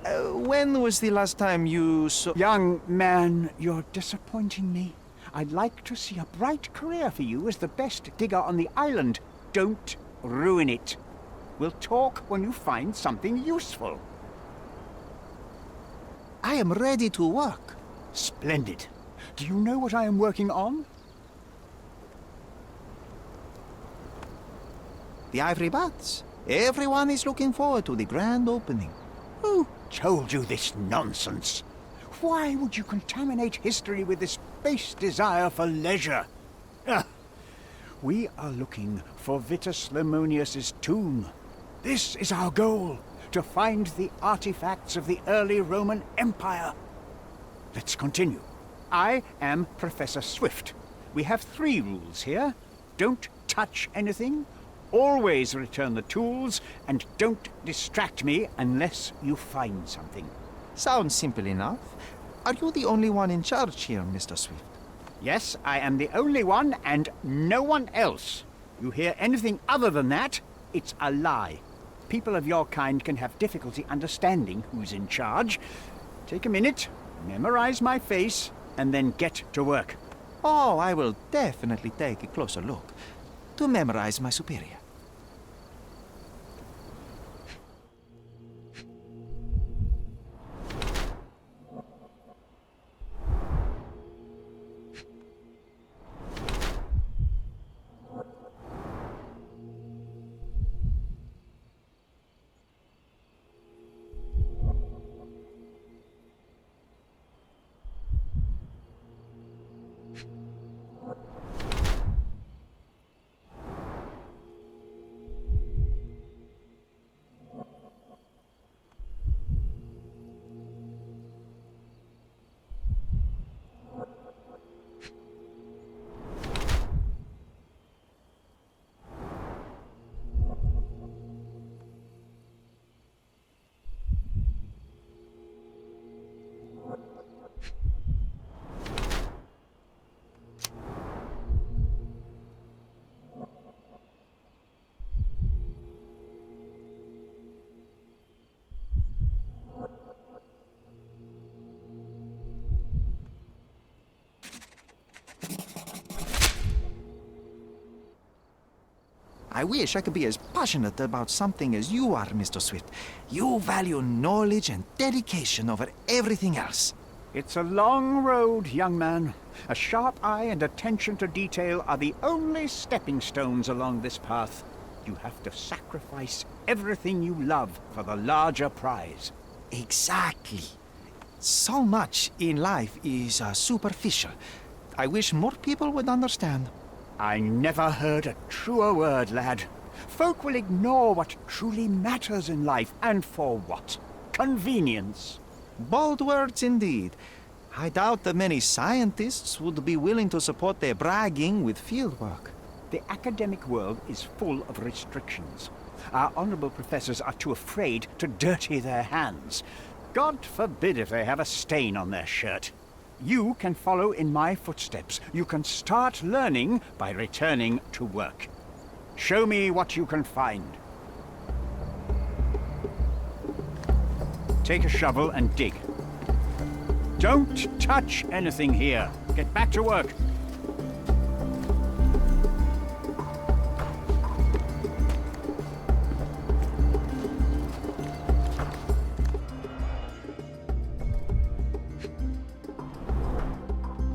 When was the last time you saw... Young man, you're disappointing me. I'd like to see a bright career for you as the best digger on the island. Don't ruin it. We'll talk when you find something useful. I am ready to work. Splendid. Do you know what I am working on? The ivory baths. Everyone is looking forward to the grand opening. Who told you this nonsense? Why would you contaminate history with this base desire for leisure? We are looking for Vitus Lemonius's tomb. This is our goal, to find the artifacts of the early Roman Empire. Let's continue. I am Professor Swift. We have 3 rules here. Don't touch anything, always return the tools, and don't distract me unless you find something. Sounds simple enough. Are you the only one in charge here, Mr. Swift? Yes, I am the only one and no one else. You hear anything other than that, it's a lie. People of your kind can have difficulty understanding who's in charge. Take a minute, memorize my face, and then get to work. Oh, I will definitely take a closer look to memorize my superior. I wish I could be as passionate about something as you are, Mr. Swift. You value knowledge and dedication over everything else. It's a long road, young man. A sharp eye and attention to detail are the only stepping stones along this path. You have to sacrifice everything you love for the larger prize. Exactly. So much in life is superficial. I wish more people would understand. I never heard a truer word, lad. Folk will ignore what truly matters in life, and for what? Convenience. Bold words indeed. I doubt that many scientists would be willing to support their bragging with fieldwork. The academic world is full of restrictions. Our honorable professors are too afraid to dirty their hands. God forbid if they have a stain on their shirt. You can follow in my footsteps. You can start learning by returning to work. Show me what you can find. Take a shovel and dig. Don't touch anything here. Get back to work.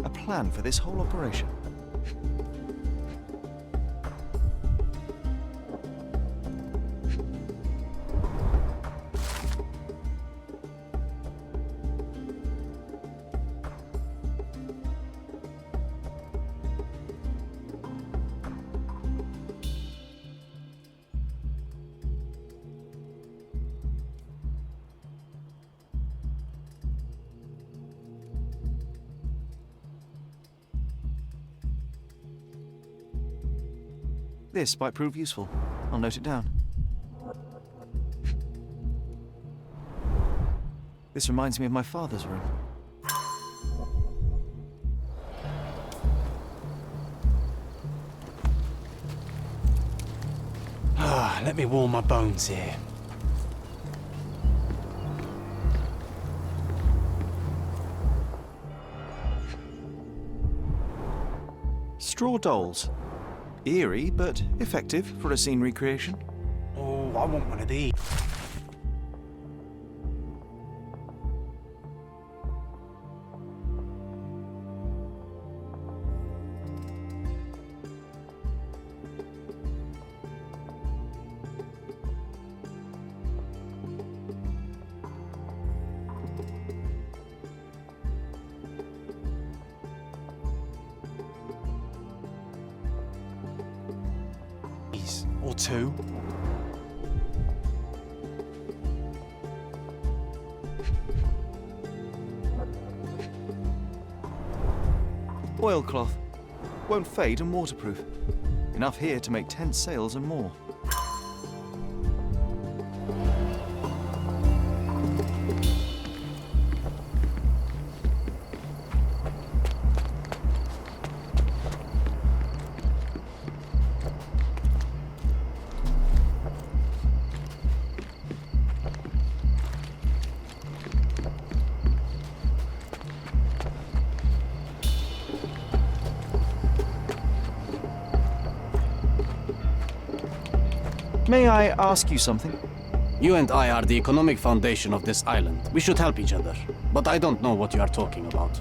A plan for this whole operation. This might prove useful. I'll note it down. This reminds me of my father's room. Let me warm my bones here. Straw dolls. Eerie, but effective for a scene recreation. Oh, I want one of these. Or two. Oilcloth. Won't fade and waterproof. Enough here to make 10 sails and more. May I ask you something? You and I are the economic foundation of this island. We should help each other. But I don't know what you are talking about.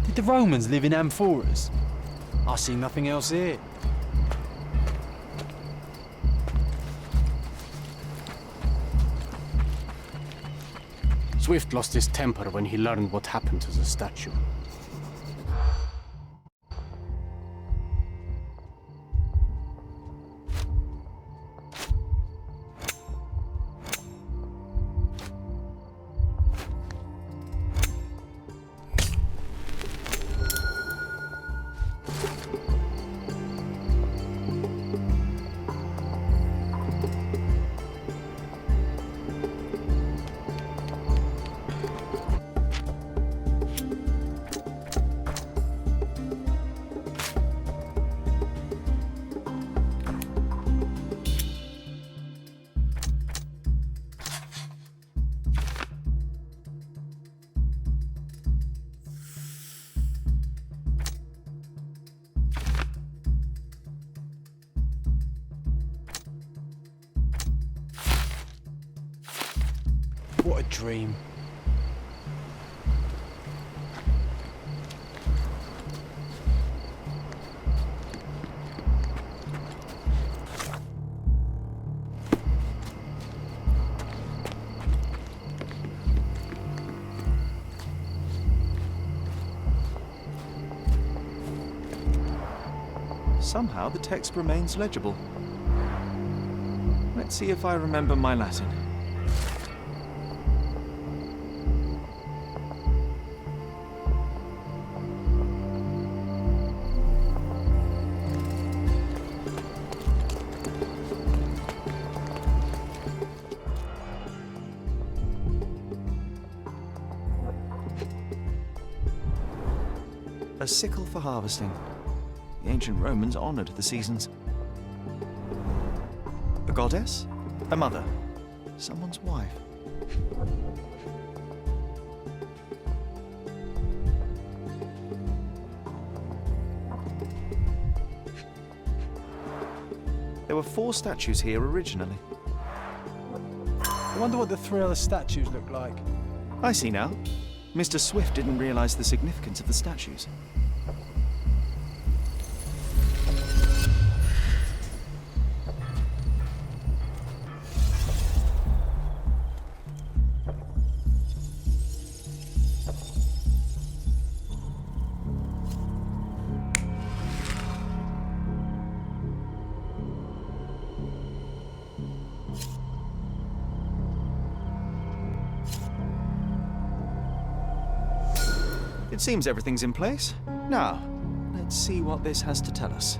Did the Romans live in amphoras? I see nothing else here. Swift lost his temper when he learned what happened to the statue. What a dream. Somehow the text remains legible. Let's see if I remember my Latin. A sickle for harvesting. The ancient Romans honored the seasons. A goddess? A mother? Someone's wife? There were 4 statues here originally. I wonder what the 3 other statues look like. I see now. Mr. Swift didn't realize the significance of the statues. It seems everything's in place. Now, let's see what this has to tell us.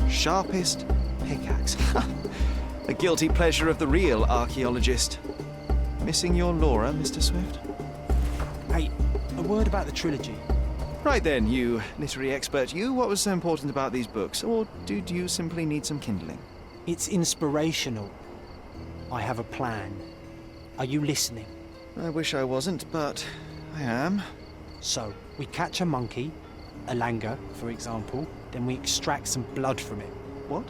Sharpest pickaxe. A guilty pleasure of the real archaeologist. Missing your Laura, Mr. Swift? Hey, a word about the trilogy. Right then, you literary expert, what was so important about these books? Or did you simply need some kindling? It's inspirational. I have a plan. Are you listening? I wish I wasn't, but I am. So, we catch a monkey, a langur, for example, then we extract some blood from it. What?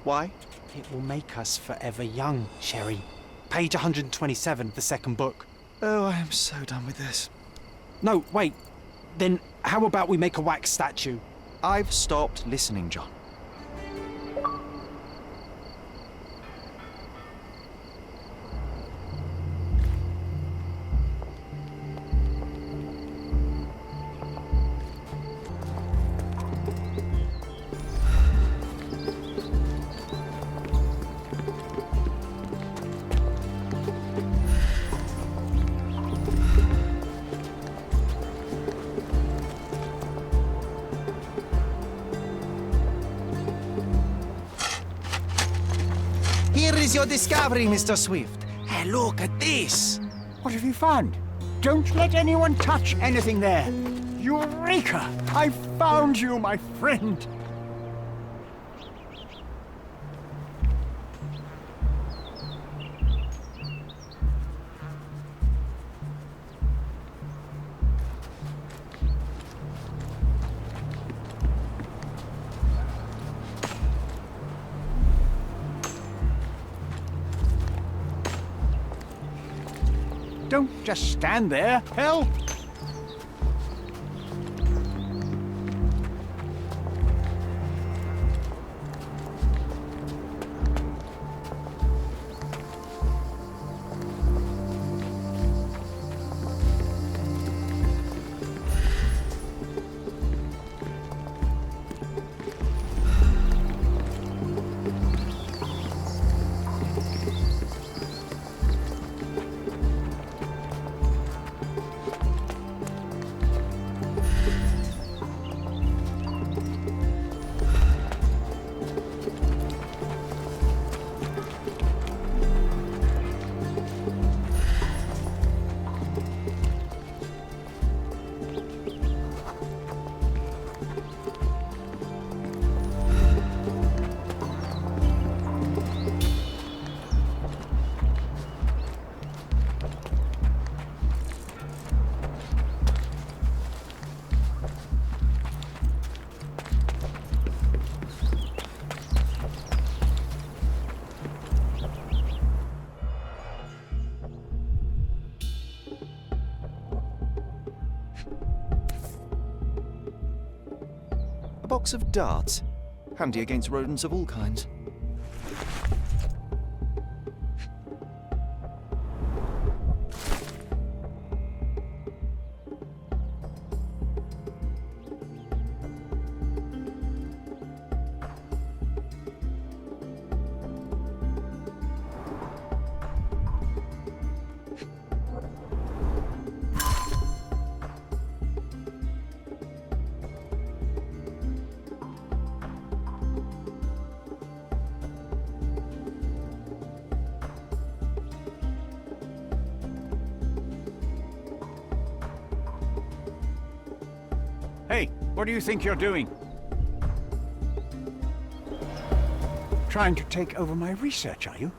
Why? It will make us forever young, Sherry. Page 127 of the second book. Oh, I am so done with this. No, wait. Then how about we make a wax statue? I've stopped listening, John. Here is your discovery, Mr. Swift. Hey, look at this. What have you found? Don't let anyone touch anything there. Eureka! I found you, my friend. Don't just stand there. Help! box of darts. Handy against rodents of all kinds. Hey, what do you think you're doing? Trying to take over my research, are you?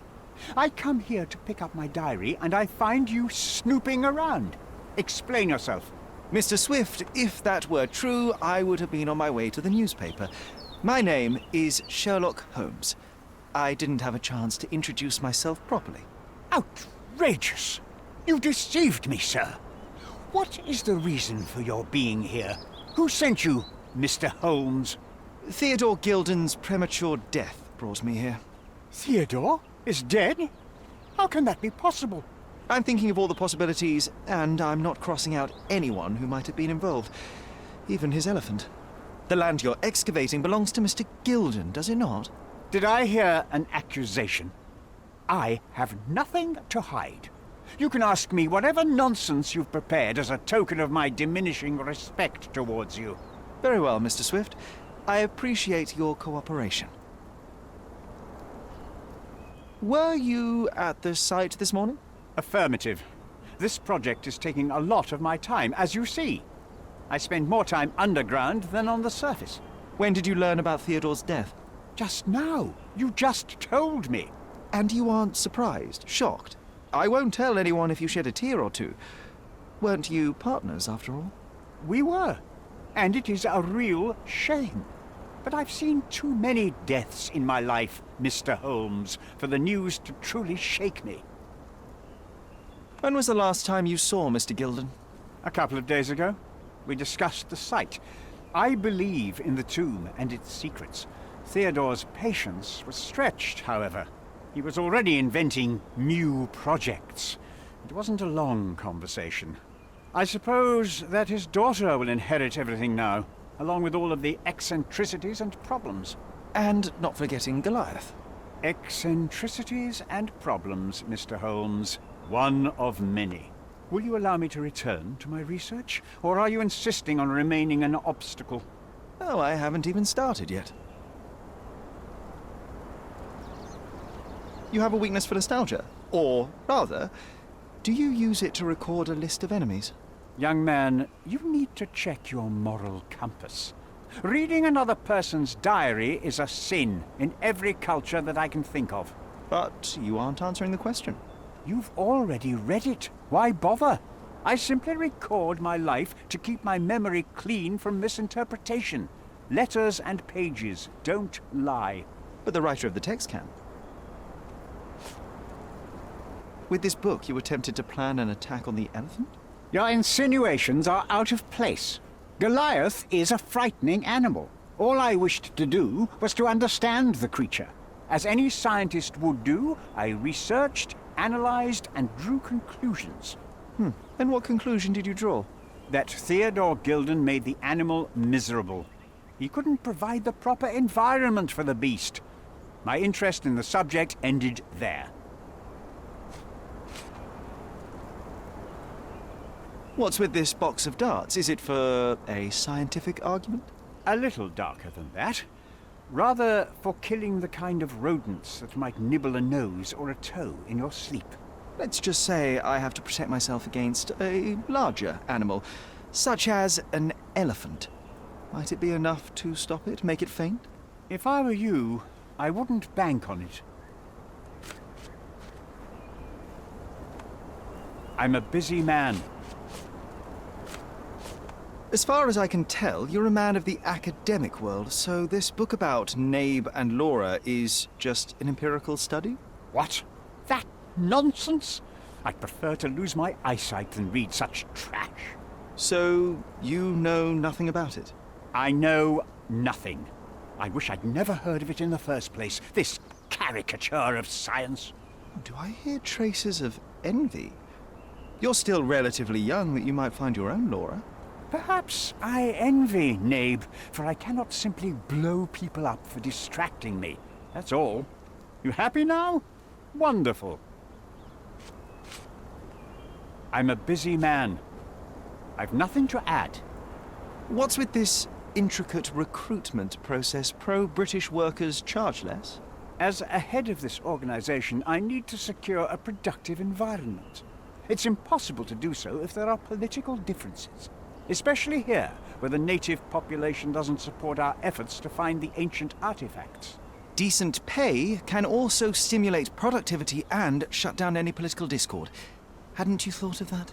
I come here to pick up my diary, and I find you snooping around. Explain yourself. Mr. Swift, if that were true, I would have been on my way to the newspaper. My name is Sherlock Holmes. I didn't have a chance to introduce myself properly. Outrageous! You deceived me, sir. What is the reason for your being here? Who sent you, Mr. Holmes? Theodore Gilden's premature death brought me here. Theodore is dead? How can that be possible? I'm thinking of all the possibilities, and I'm not crossing out anyone who might have been involved. Even his elephant. The land you're excavating belongs to Mr. Gilden, does it not? Did I hear an accusation? I have nothing to hide. You can ask me whatever nonsense you've prepared as a token of my diminishing respect towards you. Very well, Mr. Swift. I appreciate your cooperation. Were you at the site this morning? Affirmative. This project is taking a lot of my time, as you see. I spend more time underground than on the surface. When did you learn about Theodore's death? Just now. You just told me. And you aren't surprised, shocked? I won't tell anyone if you shed a tear or two. Weren't you partners, after all? We were. And it is a real shame. But I've seen too many deaths in my life, Mr. Holmes, for the news to truly shake me. When was the last time you saw Mr. Gilden? A couple of days ago. We discussed the site. I believe in the tomb and its secrets. Theodore's patience was stretched, however. He was already inventing new projects. It wasn't a long conversation. I suppose that his daughter will inherit everything now, along with all of the eccentricities and problems. And not forgetting Goliath. Eccentricities and problems, Mr. Holmes. One of many. Will you allow me to return to my research, or are you insisting on remaining an obstacle? Oh, I haven't even started yet. You have a weakness for nostalgia? Or, rather, do you use it to record a list of enemies? Young man, you need to check your moral compass. Reading another person's diary is a sin in every culture that I can think of. But you aren't answering the question. You've already read it. Why bother? I simply record my life to keep my memory clean from misinterpretation. Letters and pages don't lie. But the writer of the text can. With this book, you attempted to plan an attack on the elephant? Your insinuations are out of place. Goliath is a frightening animal. All I wished to do was to understand the creature. As any scientist would do, I researched, analyzed, and drew conclusions. And what conclusion did you draw? That Theodore Gilden made the animal miserable. He couldn't provide the proper environment for the beast. My interest in the subject ended there. What's with this box of darts? Is it for a scientific argument? A little darker than that. Rather for killing the kind of rodents that might nibble a nose or a toe in your sleep. Let's just say I have to protect myself against a larger animal, such as an elephant. Might it be enough to stop it, make it faint? If I were you, I wouldn't bank on it. I'm a busy man. As far as I can tell, you're a man of the academic world, so this book about Nabe and Laura is just an empirical study? What? That nonsense? I'd prefer to lose my eyesight than read such trash. So, you know nothing about it? I know nothing. I wish I'd never heard of it in the first place, this caricature of science. Do I hear traces of envy? You're still relatively young that you might find your own Laura. Perhaps I envy Nabe, for I cannot simply blow people up for distracting me. That's all. You happy now? Wonderful. I'm a busy man. I've nothing to add. What's with this intricate recruitment process? Pro-British workers charge less? As a head of this organization, I need to secure a productive environment. It's impossible to do so if there are political differences, especially here, where the native population doesn't support our efforts to find the ancient artifacts. Decent pay can also stimulate productivity and shut down any political discord. Hadn't you thought of that?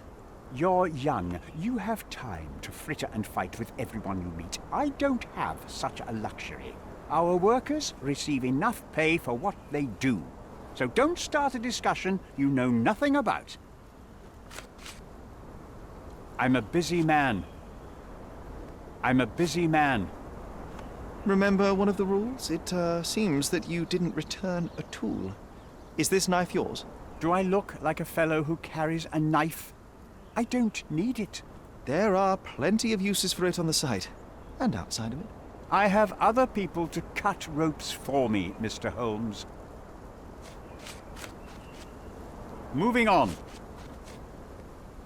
You're young. You have time to fritter and fight with everyone you meet. I don't have such a luxury. Our workers receive enough pay for what they do. So don't start a discussion you know nothing about. I'm a busy man. I'm a busy man. Remember one of the rules? It seems that you didn't return a tool. Is this knife yours? Do I look like a fellow who carries a knife? I don't need it. There are plenty of uses for it on the site, and outside of it. I have other people to cut ropes for me, Mr. Holmes. Moving on.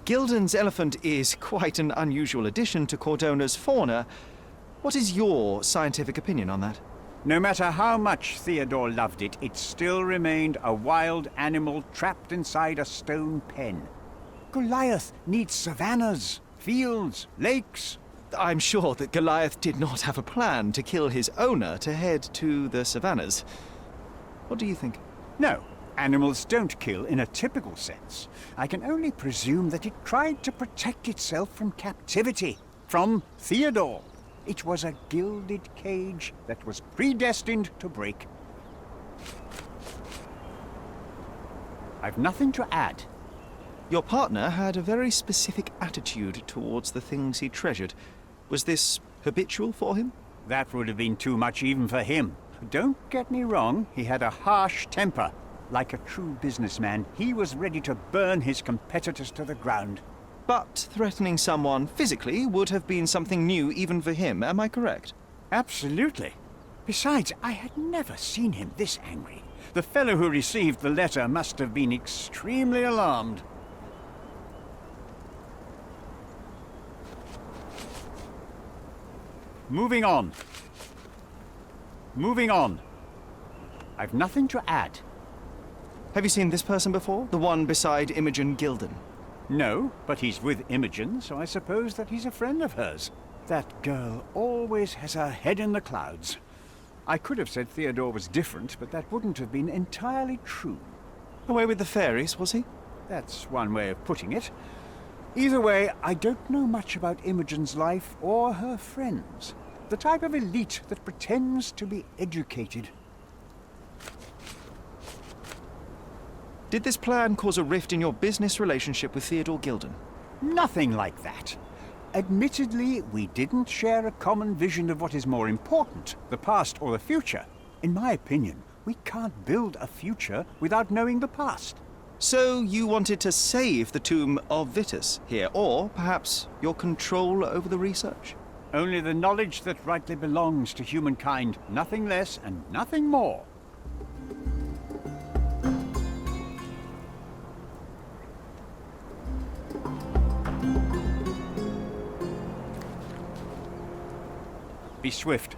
Gilden's elephant is quite an unusual addition to Cordona's fauna. What is your scientific opinion on that? No matter how much Theodore loved it, it still remained a wild animal trapped inside a stone pen. Goliath needs savannas, fields, lakes. I'm sure that Goliath did not have a plan to kill his owner to head to the savannas. What do you think? No, animals don't kill in a typical sense. I can only presume that it tried to protect itself from captivity, from Theodore. It was a gilded cage that was predestined to break. I've nothing to add. Your partner had a very specific attitude towards the things he treasured. Was this habitual for him? That would have been too much even for him. Don't get me wrong, he had a harsh temper. Like a true businessman, he was ready to burn his competitors to the ground. But threatening someone physically would have been something new even for him, am I correct? Absolutely. Besides, I had never seen him this angry. The fellow who received the letter must have been extremely alarmed. Moving on. Moving on. I've nothing to add. Have you seen this person before? The one beside Imogen Gilden? No, but he's with Imogen, so I suppose that he's a friend of hers. That girl always has her head in the clouds. I could have said Theodore was different, but that wouldn't have been entirely true. Away with the fairies, was he? That's one way of putting it. Either way, I don't know much about Imogen's life or her friends. The type of elite that pretends to be educated. Did this plan cause a rift in your business relationship with Theodore Gilden? Nothing like that. Admittedly, we didn't share a common vision of what is more important, the past or the future. In my opinion, we can't build a future without knowing the past. So you wanted to save the tomb of Vitus here, or perhaps your control over the research? Only the knowledge that rightly belongs to humankind, nothing less and nothing more. Be swift.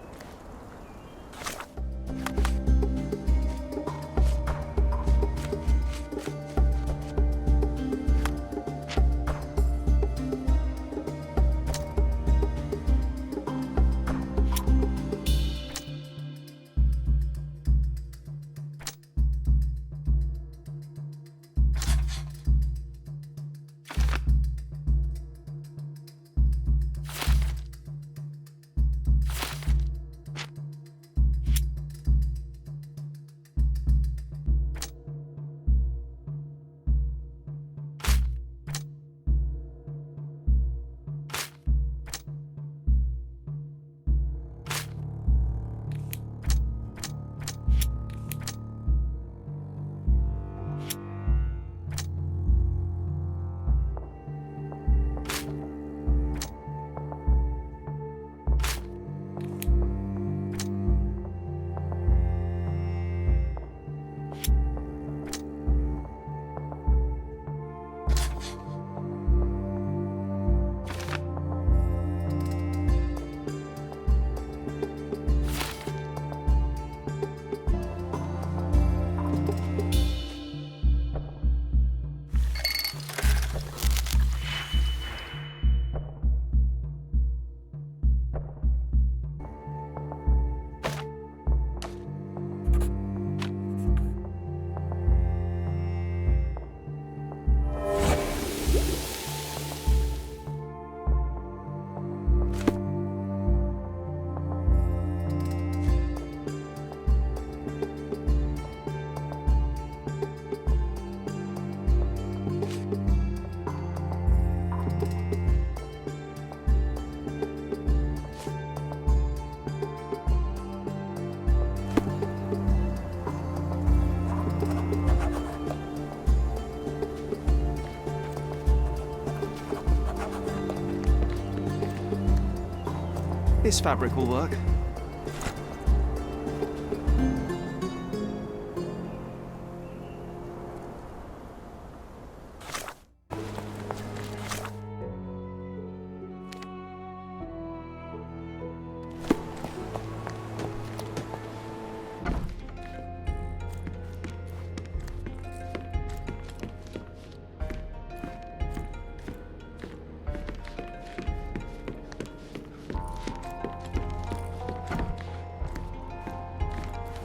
this fabric will work.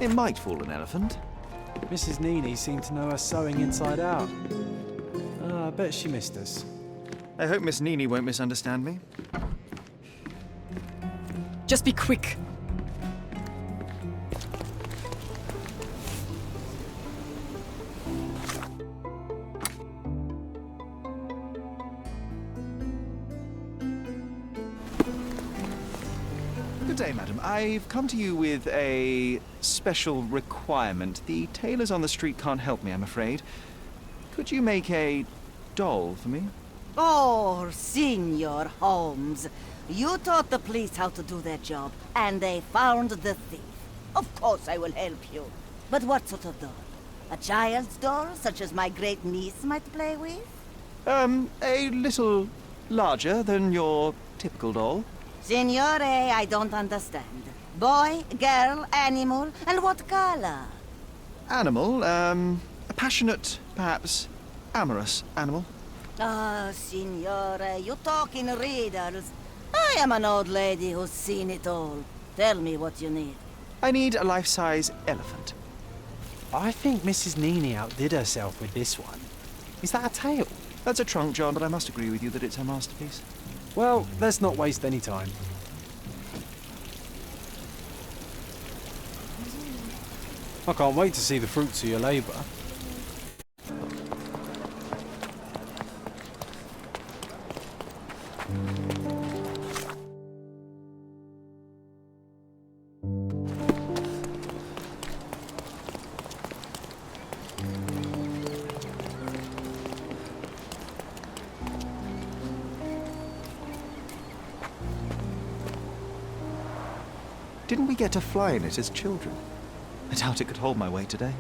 It might fool an elephant. Mrs. Nini seemed to know her sewing inside out. I bet she missed us. I hope Miss Nini won't misunderstand me. Just be quick. Good day, madam. I've come to you with a special requirement. The tailors on the street can't help me, I'm afraid. Could you make a doll for me? Oh, Senor Holmes. You taught the police how to do their job, and they found the thief. Of course I will help you. But what sort of doll? A child's doll, such as my great niece might play with? A little larger than your typical doll. Signore, I don't understand. Boy, girl, animal, and what color? Animal, a passionate, perhaps amorous animal. Ah, Signore, you talk in riddles. I am an old lady who's seen it all. Tell me what you need. I need a life-size elephant. I think Mrs. Nini outdid herself with this one. Is that a tail? That's a trunk, John, but I must agree with you that it's her masterpiece. Well, let's not waste any time. I can't wait to see the fruits of your labour. Didn't we get to fly in it as children? I doubt it could hold my weight today.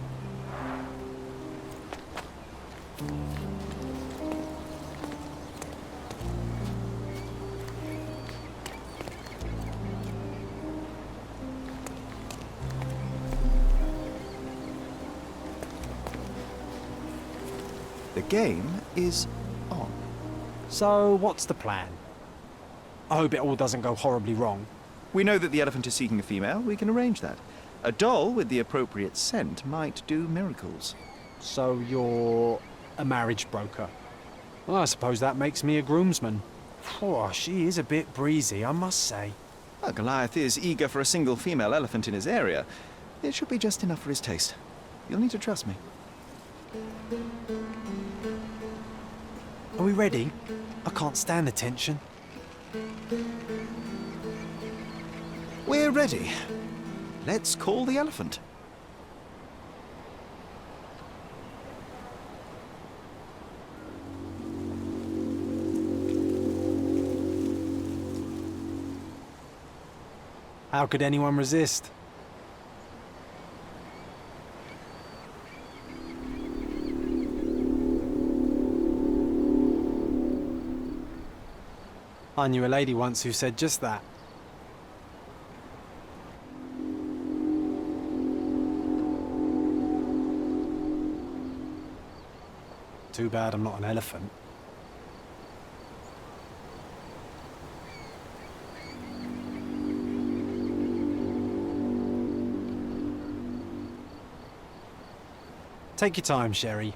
The game is on. So, what's the plan? I hope it all doesn't go horribly wrong. We know that the elephant is seeking a female. We can arrange that. A doll with the appropriate scent might do miracles. So you're a marriage broker? Well, I suppose that makes me a groomsman. Oh, she is a bit breezy, I must say. Well, Goliath is eager for a single female elephant in his area. It should be just enough for his taste. You'll need to trust me. Are we ready? I can't stand the tension. We're ready. Let's call the elephant. How could anyone resist? I knew a lady once who said just that. Too bad I'm not an elephant. Take your time, Sherry.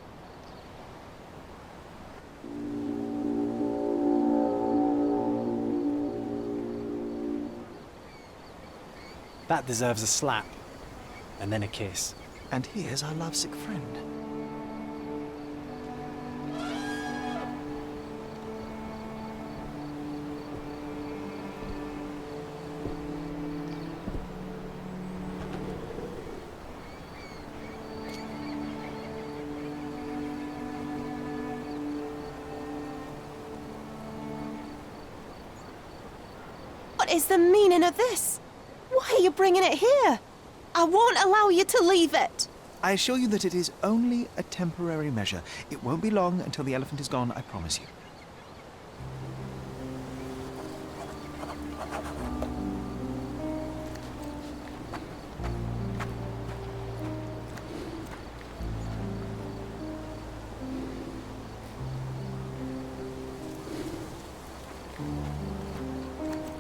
That deserves a slap, and then a kiss. And here's our lovesick friend. What What is the meaning of this? Why are you bringing it here? I won't allow you to leave it. I assure you that it is only a temporary measure. It won't be long until the elephant is gone, I promise you.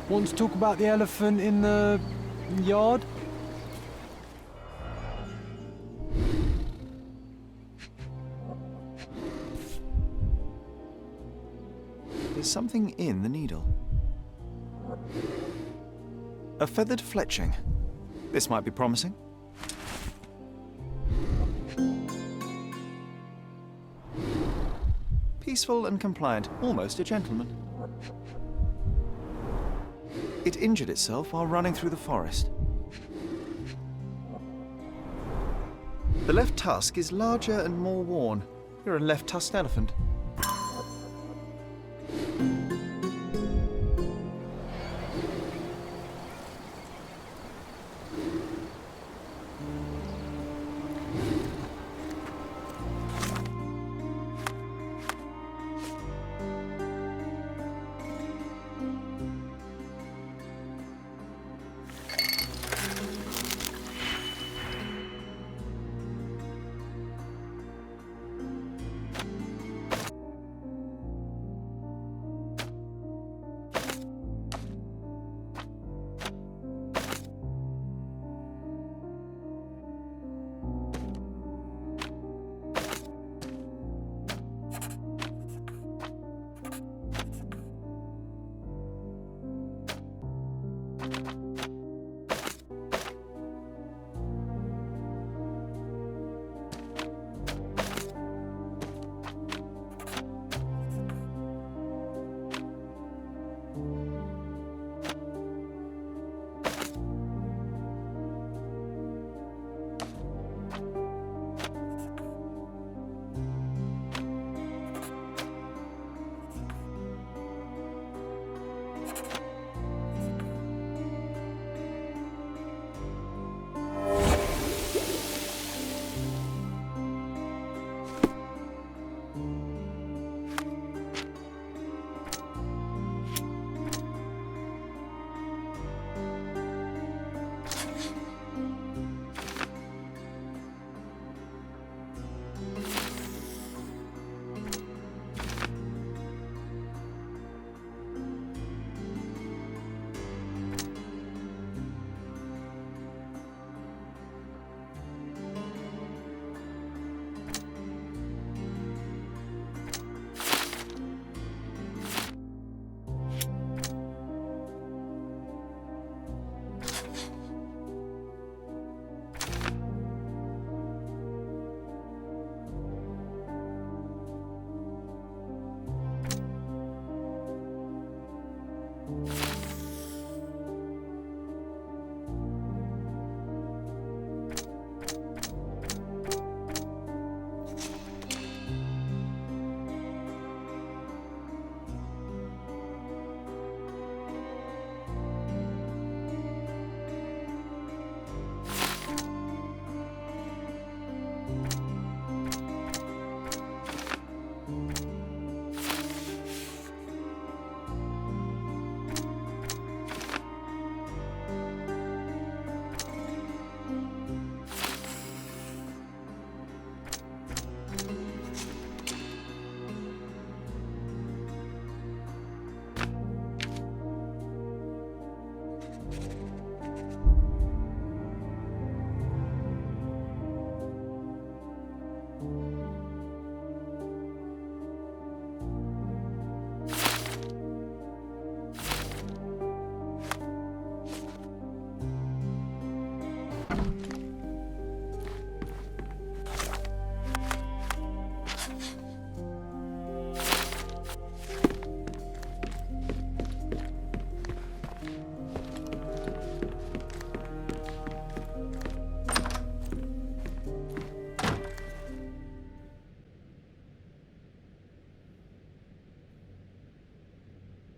Want to talk about the elephant in the yard? There's something in the needle. A feathered fletching. This might be promising. Peaceful and compliant, almost a gentleman. It injured itself while running through the forest. The left tusk is larger and more worn. You're a left-tusked elephant.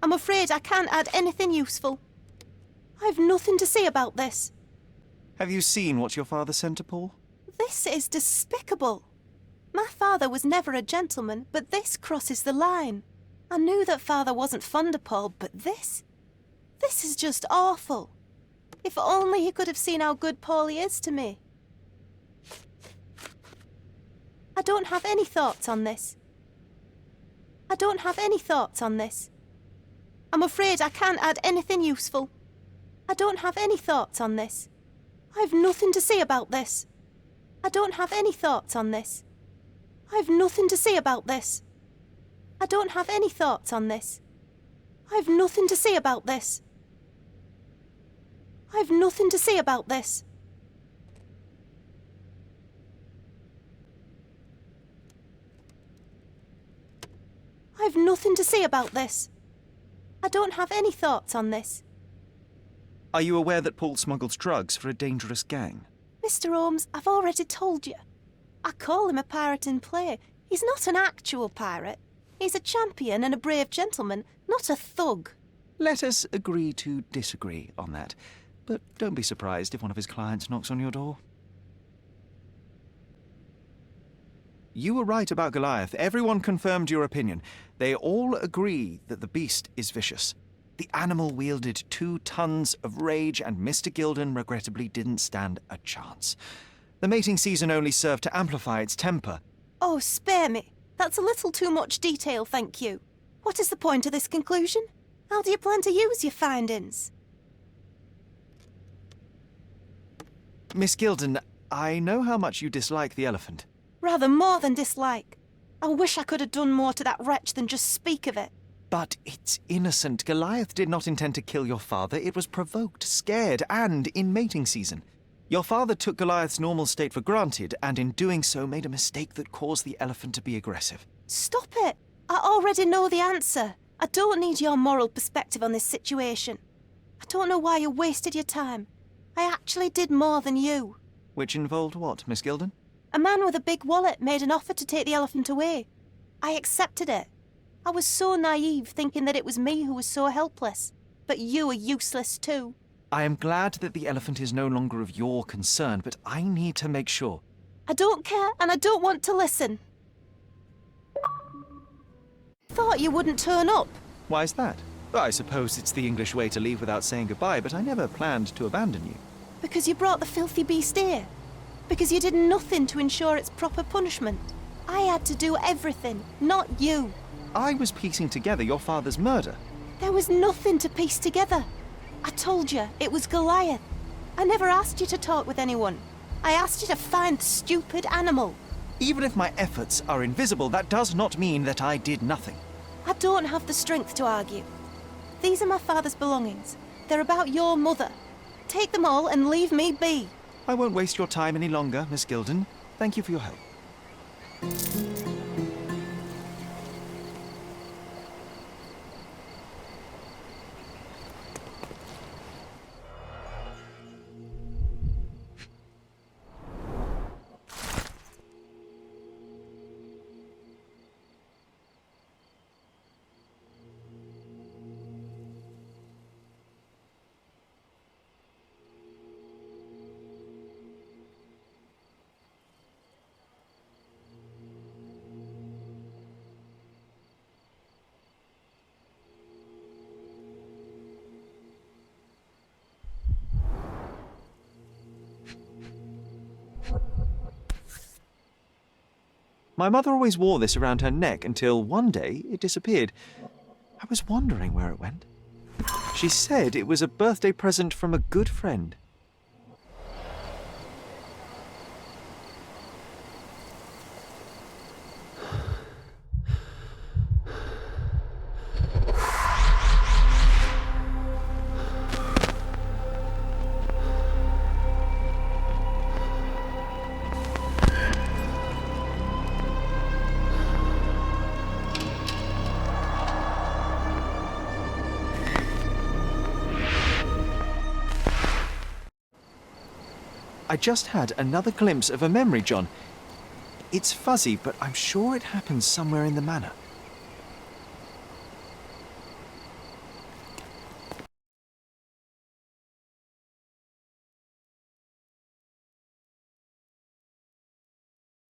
I'm afraid I can't add anything useful. I've nothing to say about this. Have you seen what your father sent to Paul? This is despicable. My father was never a gentleman, but this crosses the line. I knew that father wasn't fond of Paul, but this is just awful. If only he could have seen how good Paulie is to me. I don't have any thoughts on this. I don't have any thoughts on this. I'm afraid I can't add anything useful. I don't have any thoughts on this. I've nothing to say about this. I don't have any thoughts on this. I've nothing to say about this. I don't have any thoughts on this. I've nothing to say about this. I've nothing to say about this. I've nothing to say about this. I don't have any thoughts on this. Are you aware that Paul smuggles drugs for a dangerous gang? Mr. Holmes, I've already told you. I call him a pirate in play. He's not an actual pirate. He's a champion and a brave gentleman, not a thug. Let us agree to disagree on that. But don't be surprised if one of his clients knocks on your door. You were right about Goliath. Everyone confirmed your opinion. They all agree that the beast is vicious. The animal wielded 2 tons of rage, and Mr. Gilden regrettably didn't stand a chance. The mating season only served to amplify its temper. Oh, spare me. That's a little too much detail, thank you. What is the point of this conclusion? How do you plan to use your findings? Miss Gilden, I know how much you dislike the elephant. Rather more than dislike. I wish I could have done more to that wretch than just speak of it. But it's innocent. Goliath did not intend to kill your father. It was provoked, scared, and in mating season. Your father took Goliath's normal state for granted, and in doing so made a mistake that caused the elephant to be aggressive. Stop it! I already know the answer. I don't need your moral perspective on this situation. I don't know why you wasted your time. I actually did more than you. Which involved what, Miss Gilden? A man with a big wallet made an offer to take the elephant away. I accepted it. I was so naive, thinking that it was me who was so helpless. But you are useless too. I am glad that the elephant is no longer of your concern, but I need to make sure. I don't care, and I don't want to listen. Thought you wouldn't turn up. Why's that? Well, I suppose it's the English way to leave without saying goodbye, but I never planned to abandon you. Because you brought the filthy beast here. Because you did nothing to ensure its proper punishment. I had to do everything, not you. I was piecing together your father's murder. There was nothing to piece together. I told you, it was Goliath. I never asked you to talk with anyone. I asked you to find the stupid animal. Even if my efforts are invisible, that does not mean that I did nothing. I don't have the strength to argue. These are my father's belongings. They're about your mother. Take them all and leave me be. I won't waste your time any longer, Miss Gilden. Thank you for your help. My mother always wore this around her neck until one day it disappeared. I was wondering where it went. She said it was a birthday present from a good friend. I just had another glimpse of a memory, John. It's fuzzy, but I'm sure it happened somewhere in the manor.